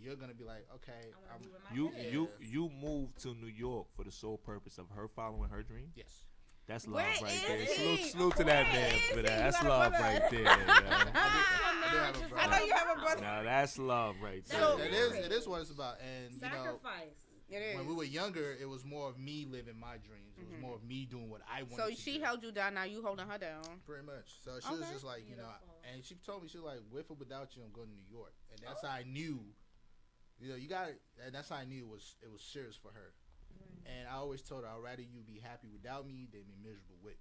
you're gonna be like, okay, I wanna be with my You kids. you moved to New York for the sole purpose of her following her dream. yes. That's love Where right is there. he? Salute to that Where man is for he? that. You That's got a love brother. right there. I do have a just brother. I know you have a brother. Now that's love right there. So- it is what it's about. And Sacrifice. It is. when we were younger, it was more of me living my dreams. It was more of me doing what I wanted So to she do. held you down. Now you holding her down. Pretty much. So she was Okay. just like, Beautiful. and she told me, she was like, with or without you, I'm going to New York. And that's how I knew, you got it. And that's how I knew it was serious for her. And I always told her, I'd rather you be happy without me than be miserable with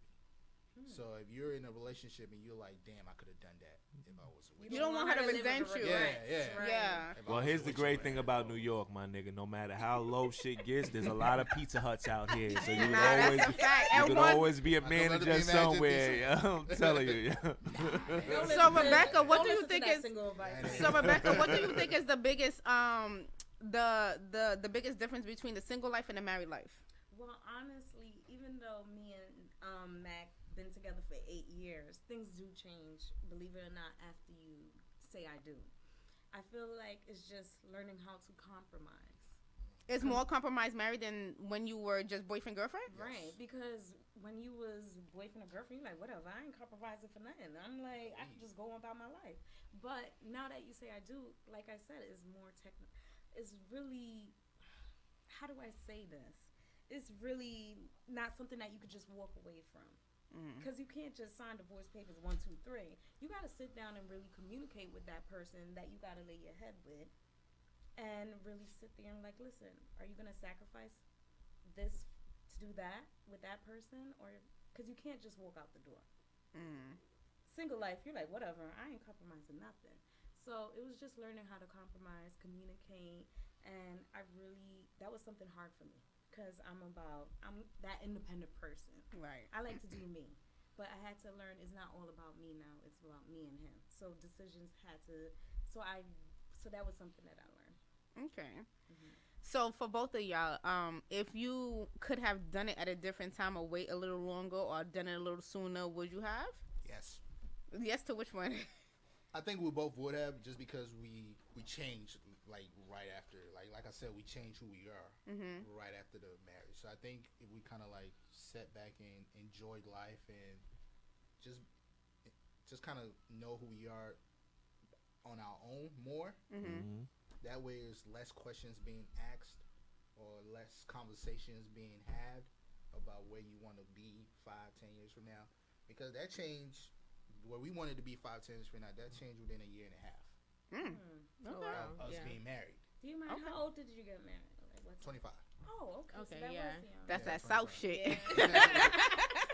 me. So if you're in a relationship and you're like, damn, I could have done that if I was with You don't want her to live with resent the you. regrets, Yeah. right? Yeah. If I Well, was here's the with great you, thing man. about New York, my nigga. No matter how low shit gets, there's a lot of Pizza Huts out here, so you can Nah, always that's a fact. you And can one, always be a I can let it be manager imagined somewhere. this- I'm telling you. Don't So, listen Rebecca, what don't do you listen to think that is- single advice. so Rebecca, what do you think is the biggest the biggest difference between the single life and the married life? Well, honestly, even though me and Mac been together for 8 years, things do change, believe it or not, after you say I do. I feel like it's just learning how to compromise. Is more compromise married than when you were just boyfriend girlfriend? Right, because when you was boyfriend or girlfriend, you're like, whatever, I ain't compromising for nothing. I'm like, I can just go on about my life. But now that you say I do, like I said, it's more technical. It's really, how do I say this? it's really not something that you could just walk away from. Because you can't just sign divorce papers 1, 2, 3. You got to sit down and really communicate with that person that you got to lay your head with, and really sit there and like, listen, are you gonna sacrifice this to do that with that person, or because you can't just walk out the door. Single life, you're like, whatever, I ain't compromising nothing. So it was just learning how to compromise, communicate, and that was something hard for me. Because I'm that independent person. Right. I like to do me. But I had to learn it's not all about me now. It's about me and him. So decisions had to... So that was something that I learned. Okay. So for both of y'all, if you could have done it at a different time or wait a little longer or done it a little sooner, would you have? Yes. Yes to which one? I think we both would have, just because we changed like right after, like I said, we changed who we are right after the marriage. So I think if we kind of like sat back and enjoyed life and just kind of know who we are on our own more, that way there's less questions being asked or less conversations being had about where you want to be 5, 10 years from now, because that change. Where we wanted to be 5, 10 years from now, that changed within a year and a half. Of us being married. Do you mind? How old did you get married? Like, 25. Oh, okay. Okay, So that yeah. was young. That's that 25. South shit.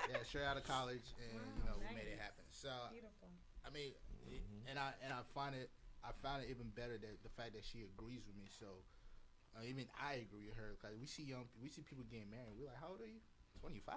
Yeah, straight out of college, and we made it happen. So Beautiful. I mean, and I found it even better that the fact that she agrees with me. So even I agree with her, because we see people getting married. We're like, how old are you? 25.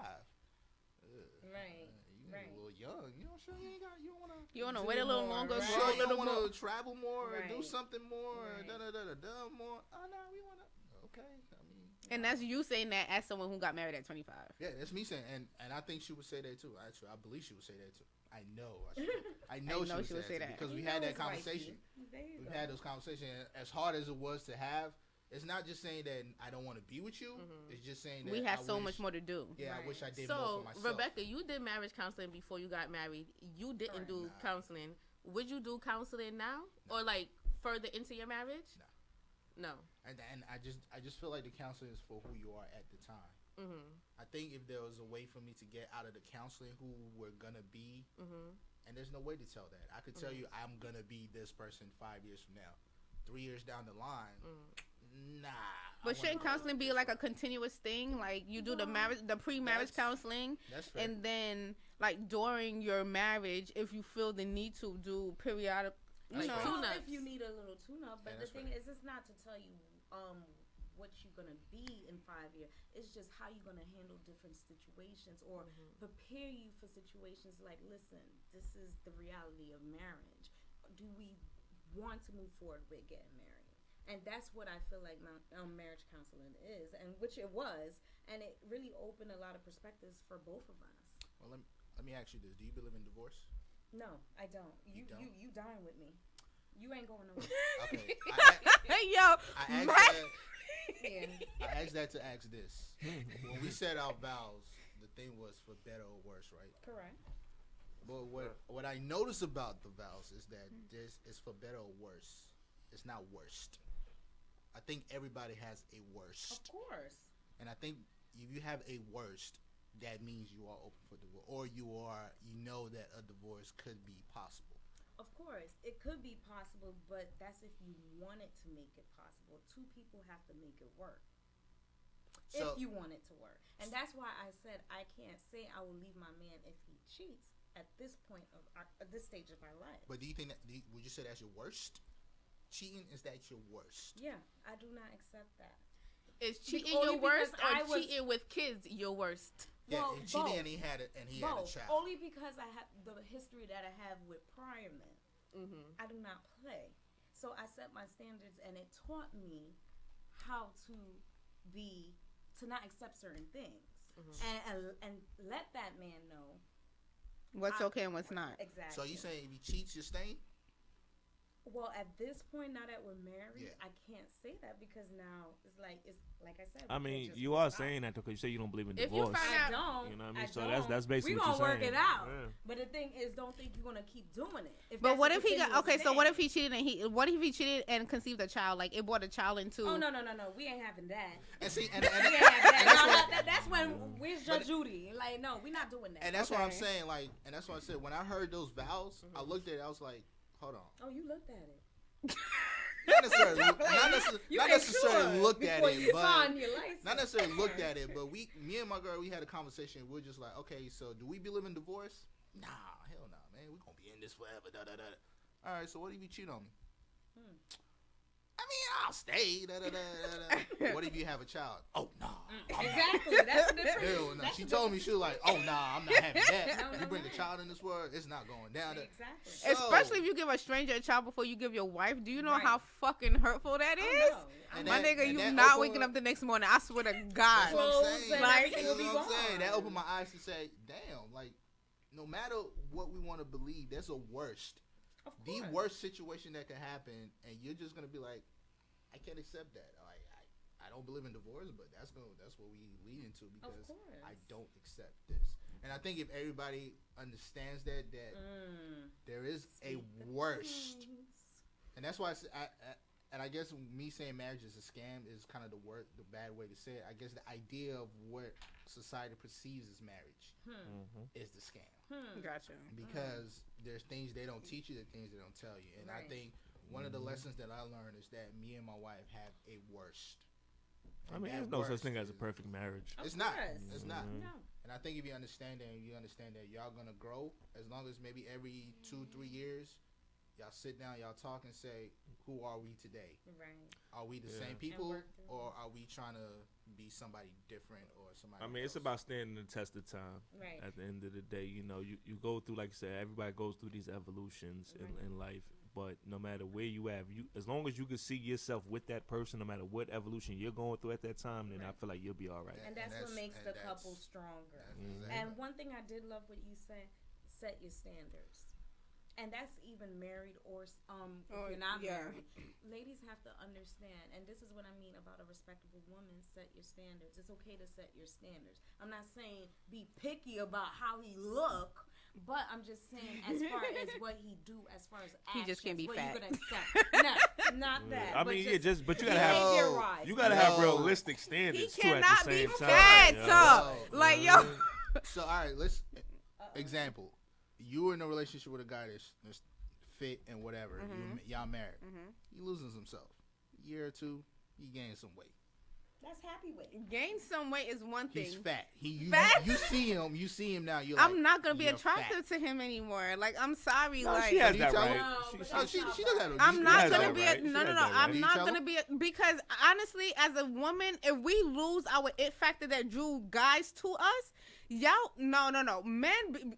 Right. You a little young. You know, sure you don't want to. You want to wait a little longer? right? Grow a Sure, you little don't want more. to travel more or do Right. something more Right. or more. Oh no, we want to. Okay, I mean. And that's you saying that as someone who got married at 25. Yeah, that's me saying, and I think she would say that too. Actually, I believe she would say that too. I know she would say that too, because we had that conversation. We've had those conversations. As hard as it was to have, it's not just saying that I don't want to be with you. It's just saying that We have so much more to do. Yeah, Right. I wish I did more So, for myself. Rebecca, you did marriage counseling before you got married. You didn't do counseling. Would you do counseling now, or like further into your marriage? No. And I just feel like the counseling is for who you are at the time. I think if there was a way for me to get out of the counseling who we're gonna be, and there's no way to tell that. I could tell you I'm gonna be this person 5 years from now. 3 years down the line, nah. But shouldn't counseling be like a continuous thing? Like you do the pre-marriage counseling, That's fair. and then like during your marriage, if you feel the need to do periodic, That's fair. tune-ups. If you need a little tune-up, but Yeah, the that's thing right. is, it's not to tell you what you're gonna be in 5 years. It's just how you're gonna handle different situations or prepare you for situations like, listen, this is the reality of marriage. Do we want to move forward with getting married? And that's what I feel like marriage counseling is, and which it was, and it really opened a lot of perspectives for both of us. Well, let me ask you this: do you believe in divorce? No, I don't. You don't? you dying with me. You ain't going nowhere. Okay. Hey yo, I Matt. I asked that to ask this. When we said our vows, the thing was for better or worse, right? Correct. But what I notice about the vows is that this is for better or worse. It's not worst. I think everybody has a worst. Of course. And I think if you have a worst, that means you are open for divorce, or you know that a divorce could be possible. Of course, it could be possible, but that's if you wanted to make it possible. Two people have to make it work. So, if you want it to work. And that's why I said I can't say I will leave my man if he cheats at this point at this stage of our life. but do you think would you say that's your worst? Cheating, is that your worst? Yeah, I do not accept that. Is cheating Only your worst, because I or was- cheating with kids your worst? Yeah, Well, and cheating, both. and he had a Both. child. Only because I have the history that I have with prior men. I do not play. So I set my standards, and it taught me how to not accept certain things, and let that man know What's okay and what's not. exactly. So you saying if he cheats, you're staying? Well, at this point, now that we're married, Yeah. I can't say that because now it's like I said. I we mean, can't just you walk are out. saying that because you say you don't believe in If you divorce. find I out- don't. You know what I mean? I So don't. that's basically we what gonna you're work saying. it out. Yeah. But the thing is, don't think you're gonna keep doing it. If But that's what a if he got continuous so? What thing. if he cheated and what if he cheated and conceived a child? Like it brought a child into. Oh no, we ain't having that. And see, and We ain't having that. that's No, what- Like, no, we're not doing that. And that's what I'm saying. Like, and that's what I said. When I heard those vows, I looked at it. I was like, hold on. Oh, you looked at it. Not necessarily, not necessarily looked at it, but not license. necessarily looked at it. But me and my girl, we had a conversation. We are just like, okay, so do we believe in divorce? Nah, hell nah, man. We're gonna be in this forever. Da da da. All right, so what if you cheat on me? I mean, I'll stay. Da, da, da, da, da. What if you have a child? Oh, no. Exactly. That's the difference. Hell no. She told me, she was like, oh, nah, I'm not having that. You bring a child in this world, it's not going down. Exactly. So, especially if you give a stranger a child before you give your wife. Do you know how fucking hurtful that is? My nigga, you not waking up the next morning. I swear to God. That's what I'm saying. Like, That's what I'm saying. That opened my eyes to say, damn, like, no matter what we want to believe, there's a worst. The worst situation that can happen, and you're just gonna be like, I can't accept that. I don't believe in divorce, but that's what we lead into because I don't accept this. And I think if everybody understands that there is a worst, and that's why I guess me saying marriage is a scam is kind of the bad way to say it. I guess the idea of what society perceives as marriage is the scam. Gotcha. Because there's things they don't teach you, there's things they don't tell you. And I think one of the lessons that I learned is that me and my wife have a worst. I mean, there's no such thing as a perfect marriage. It's not. It's not. No. And I think if you understand that, y'all gonna grow, as long as maybe every 2-3 years, y'all sit down, y'all talk and say, who are we today? Right. Are we the same people, or are we trying to be somebody different or somebody I mean, else? it's about standing the test of time. Right. At the end of the day, you know, you go through, like I said, everybody goes through these evolutions in life. But no matter where you at, as long as you can see yourself with that person, no matter what evolution you're going through at that time, then I feel like you'll be all right. And that's what makes the couple stronger. And one thing I did love what you said, set your standards. And that's even married or if you're not married. Ladies have to understand, and this is what I mean about a respectable woman, set your standards. It's okay to set your standards. I'm not saying be picky about how he look, but I'm just saying as far as what he do, as far as actions, he just can't be what fat. you gonna accept. No, not that. I mean, but you gotta have behavior-wise. you gotta have realistic standards He too at cannot the be same fat, time. like yo. So all right, let's example. You in a relationship with a guy that's fit and whatever. Y'all married. He losing himself. A year or two, he gaining some weight. That's happy weight. Gain some weight is one thing. He's fat. Fat? You see him now. You're I'm like, not gonna be you're attractive to him anymore. Like, I'm sorry. No, like, she has you that tell right. her? She does have. I'm not has gonna that be right. no. She has that right. I'm Do you not tell gonna be because honestly, as a woman, if we lose our it factor that drew guys to us, y'all, no, men.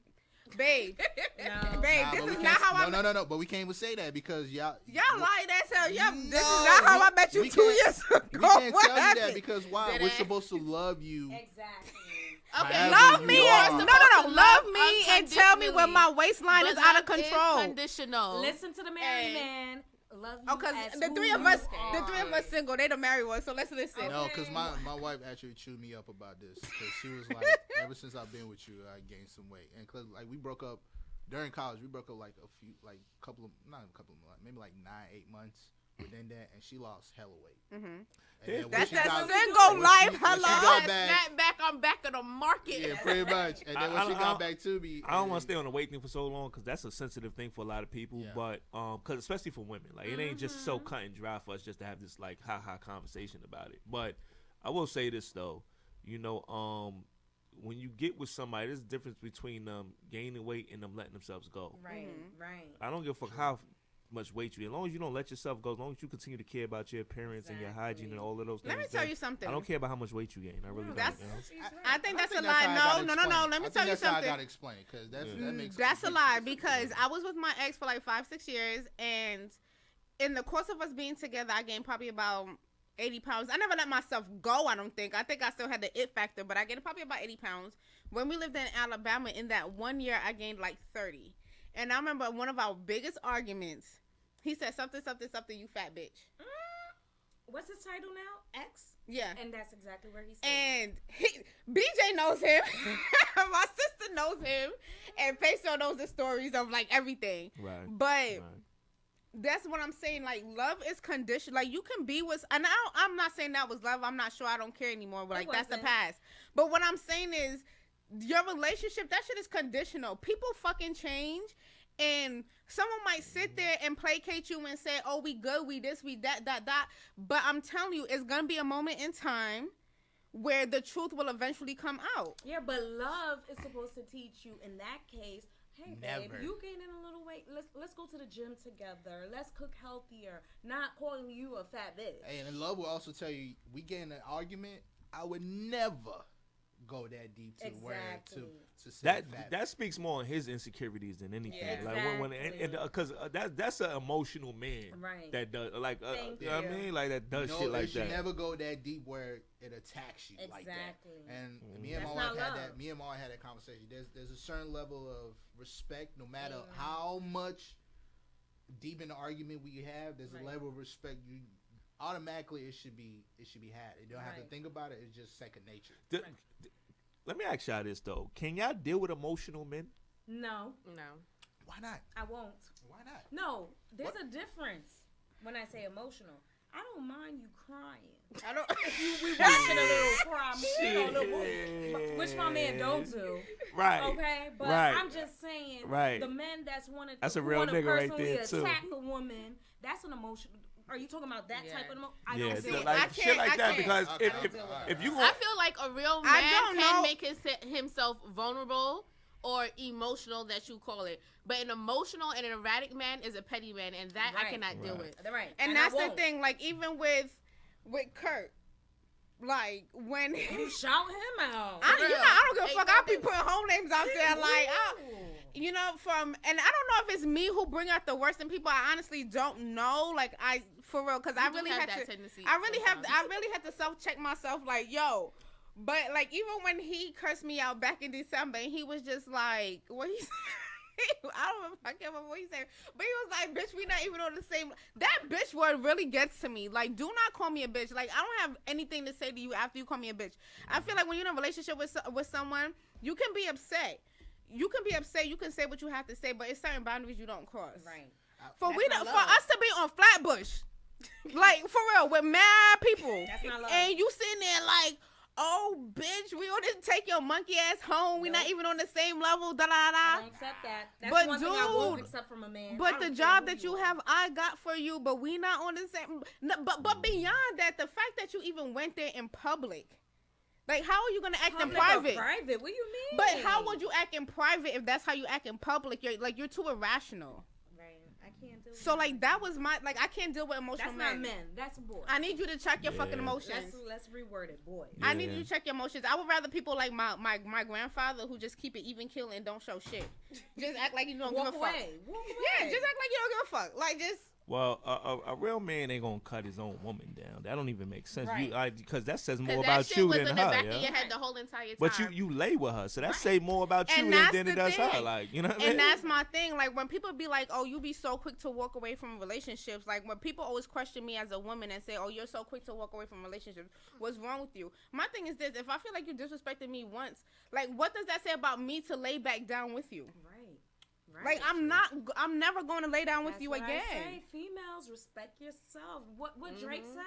Babe, No. babe, Nah, this but is we not can't- how I No. But we can't even say that because y'all lie that hell. This is No, not how I met you we 2 can't- years ago. We can't What tell you happened? that because why? Did We're I? supposed to love you. Exactly. Okay, however love you me are. and to love love me and tell me when my waistline But is out of love is control. conditional. Listen to the married Hey. man. Love you Oh, cause as the who three of you us, are. the three of us single. They the married ones. So let's listen. No, because Okay. my wife actually chewed me up about this because she was like, ever since I've been with you, I gained some weight, and because like we broke up during college, we broke up like maybe like 9-8 months within that, and she lost hella weight. And then when That's she that got- single when life. she- when she Hello. got back, Snap back, I'm back in the market. yeah, pretty much. And then when she got back to me, I don't want to stay on the weight thing for so long because that's a sensitive thing for a lot of people. Yeah. But because especially for women, like it ain't just so cut and dry for us just to have this like ha conversation about it. But I will say this though, you know, when you get with somebody, there's a difference between them gaining weight and them letting themselves go. Right, right. I don't give a fuck how much weight you. As long as you don't let yourself go, as long as you continue to care about your appearance and your hygiene and all of those things. Let me tell you something. I don't care about how much weight you gain. I really don't. That's- You know? I think that's a how lie. I gotta No. explain. Let me I tell think you that's how I something. gotta explain it because that makes That's a complete lie sense. because I was with my ex for like 5-6 years, and in the course of us being together, I gained probably about 80 pounds. I never let myself go. I think I still had the it factor, but I gained probably about 80 pounds. When we lived in Alabama, in that 1 year, I gained like 30. And I remember one of our biggest arguments. He said something, you fat bitch. What's his title now? X? Yeah. And that's exactly where he said. And BJ knows him. My sister knows him. And Peso knows the stories of like everything. Right. But that's what I'm saying. Like, love is conditional. Like, you can be with, and I'm not saying that was love. I'm not sure. I don't care anymore. But like, that's the past. But what I'm saying is, your relationship, that shit is conditional. People fucking change. And someone might sit there and placate you and say, oh, we good, we this, we that. But I'm telling you, it's going to be a moment in time where the truth will eventually come out. Yeah, but love is supposed to teach you in that case, hey, babe, Never. you gaining a little weight. Let's go to the gym together. Let's cook healthier. Not calling you a fat bitch. Hey, and love will also tell you, we get in an argument, I would never go that deep to where to say that speaks more on his insecurities than anything. Yeah, Like because that's an emotional man, Right. That does like Thank you know what I you. mean, like that does you know, shit like it should that. never go that deep where it attacks you like that. Exactly. And me and That's my wife not had love. that. Me and my wife had that conversation. There's a certain level of respect, no matter how much deep in the argument we have. There's a level of respect you automatically it should be had. You don't have to think about it. It's just second nature. Let me ask y'all this though: can y'all deal with emotional men? No, Why not? I won't. Why not? No, there's a difference when I say emotional. I don't mind you crying. I don't. We watching a little cry movie on the movie, which my man don't do. Right. Okay, but Right. I'm just saying, Right. the men That's a real nigga right there, too. attack a woman, that's an emotional. Are you talking about that type of emotion? I Yeah, don't see so it. like I shit can't- like I that can't. because Okay, if you I want, feel like a real I man don't can know. make himself vulnerable or emotional, that you call it. But an emotional and an erratic man is a petty man, and that I Right. cannot deal with. Right. And I that's the won't. thing. Like, even with Kurt, like, when You shout him out. I don't give a fuck. I'll be Exactly. putting whole names out there. Like, you know, and I don't know if it's me who bring out the worst in people. I honestly don't know. Like, for real, because I You do really have had that to. tendency I really sometimes. had to self check myself. Like, yo. But like, even when he cursed me out back in December, and he was just like, what he said. I can't remember what he said, but he was like, bitch, we not even on the same. That bitch word really gets to me. Like, do not call me a bitch. Like, I don't have anything to say to you after you call me a bitch. I feel like when you're in a relationship with someone, you can be upset. You can be upset. You can say what you have to say, but it's certain boundaries you don't cross. Right. For That's not for love. us to be on Flatbush, like for real, with mad people, That's not love. and you sitting there like, oh, bitch, we on this take your monkey ass home. We not even on the same level. Da da I da. don't accept that. That's But one thing I won't dude, accept from a man. I But don't the care job who that you are. have, I got for you. But we not on the same. No, but beyond that, the fact that you even went there in public, like, how are you gonna act in Public or private? private? What do you mean? But how would you act in private if that's how you act in public? You're too irrational. Right. I can't do So like that was my I can't deal with emotional That's not men. men. That's boys. I need you to check your fucking Yeah. emotions. Let's reword it, boys. I need Yeah. you to check your emotions. I would rather people like my grandfather who just keep it even kill and don't show shit. Just act like you don't Walk give a away. fuck. Walk away. Yeah, just act like you don't give a fuck. Like just well, a real man ain't gonna cut his own woman down. That don't even make sense. Right. Because that says more Because about that shit you was than in the her. back of Yeah? your head the whole entire time. But you lay with her, so that Right. say more about you And that's than it the does her. thing. Like, you know what I mean? and that's my thing. Like when people be like, "Oh, you be so quick to walk away from relationships." Like when people always question me as a woman and say, "Oh, you're so quick to walk away from relationships. What's wrong with you?" My thing is this: if I feel like you disrespected me once, like what does that say about me to lay back down with you? Right. Like I'm never going to lay down with That's you what again. I say. Females, respect yourself. What Drake said?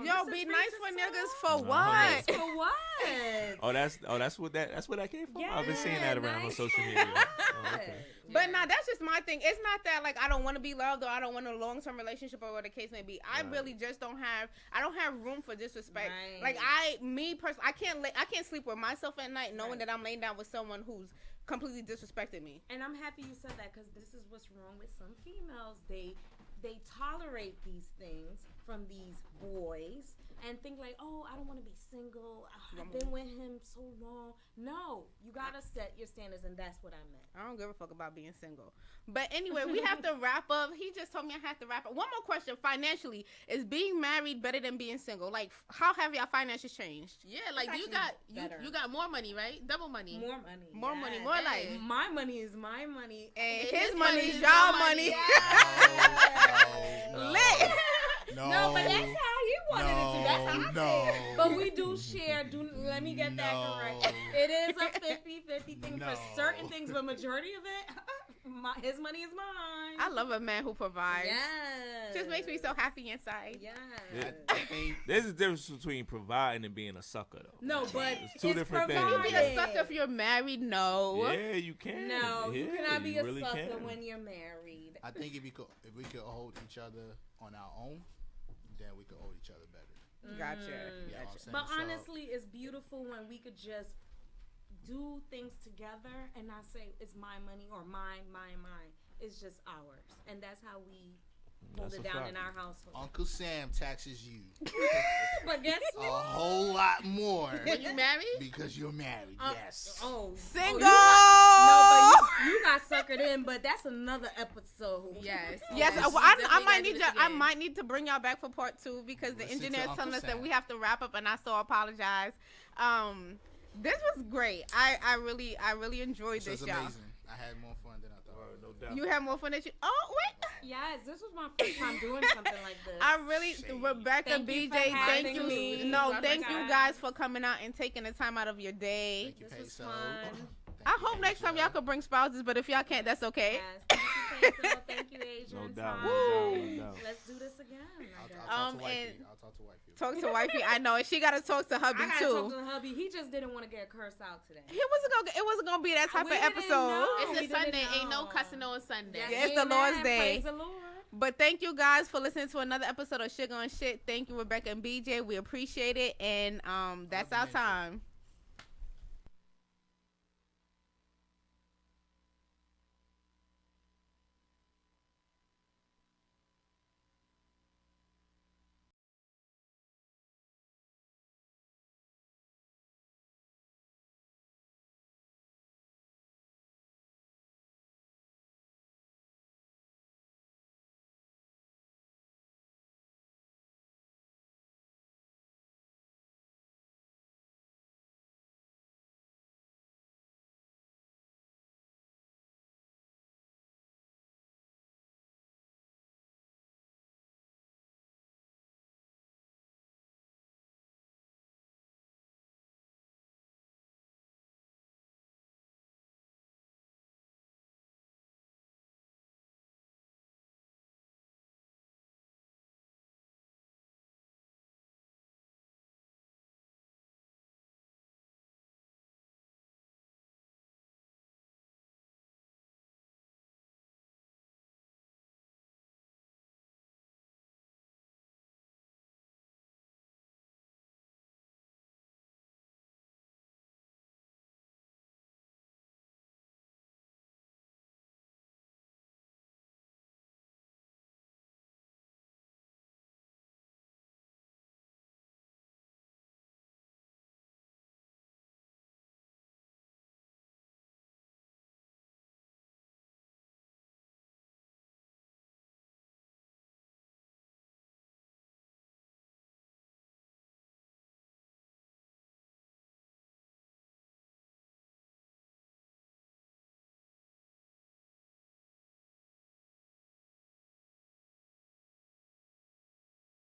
Yo, be nice for niggas for No, what? For what? that's what that came from. I've been seeing that around on nice social for media. what? Oh, okay. But nah, that's just my thing. It's not that like I don't want to be loved or I don't want a long-term relationship or what the case may be. I really just don't have room for disrespect. Right. Like I can't sleep with myself at night knowing that I'm laying down with someone who's completely disrespected me. And I'm happy you said that because this is what's wrong with some females. They tolerate these things from these boys and think like, oh, I don't want to be single. I've been with him so long. No, you gotta set your standards, and that's what I meant. I don't give a fuck about being single. But anyway, we have to wrap up. He just told me I have to wrap up. One more question. Financially, is being married better than being single? Like, how have your finances changed? Yeah, like It's you actually got better. you got more money, right? Double money. More money. More money, yes. more life. My money is my money. And His his money money is is your your money. money. Lit. No, but that's how he wanted it to. That's how I no. think. But we do share. Let me get that No. correct. It is a 50-50 thing No. for certain things, but majority of it, his money is mine. I love a man who provides. Yes. Just makes me so happy inside. Yes. Yeah. There's a difference between providing and being a sucker, though. No, but It's two different Can things. you be a sucker if you're married? No. Yeah, you can. No, you Yeah, cannot be you a really sucker can. when you're married. I think if we could hold each other on our own, then we could hold each other better. Gotcha. You know what I'm Gotcha. saying? But So- honestly, it's beautiful when we could just do things together and not say it's my money or mine. It's just ours, and that's how we hold That's it a down fact. in our household. Uncle Sam taxes you But guess a what? whole lot more When you married? because you're married. Yes. Single. You got suckered in, but that's another episode. Yes. Yes, Yes. I Definitely might gotta need do to. this I again. might need to bring y'all back for part 2 because the Listen to engineer is telling Uncle us that Sam. we have to wrap up, and I so apologize. This was great. I really enjoyed This this, was y'all. amazing. I had more fun than I thought. No doubt. You had more fun than you. Oh wait. Yes, this was my first time doing something like this. I really, Shade. Rebecca, Thank you BJ, for thank having you. me. No, Oh my thank you God. guys for coming out and taking the time out of your day. Thank you, This was Peso. fun. I hope next time y'all could bring spouses, but if y'all can't, that's okay. Yes, thank you, Peso. Thank you, Adrian. No doubt, Ty. no doubt, no doubt. Let's do this again. I guess. I'll talk to wifey. and- I'll talk to wifey. Talk to wifey. I know, and she got to talk to hubby I gotta too. talk to hubby. He just didn't want to get cursed out today. It wasn't gonna be that type We of didn't episode. know. It's we a didn't Sunday. Ain't no know. cussing on Sunday. Yeah, it's the Lord's Amen. Day. Praise the Lord. But thank you guys for listening to another episode of Sugar on Shit. Thank you, Rebecca and BJ. We appreciate it, and that's our Love you, time.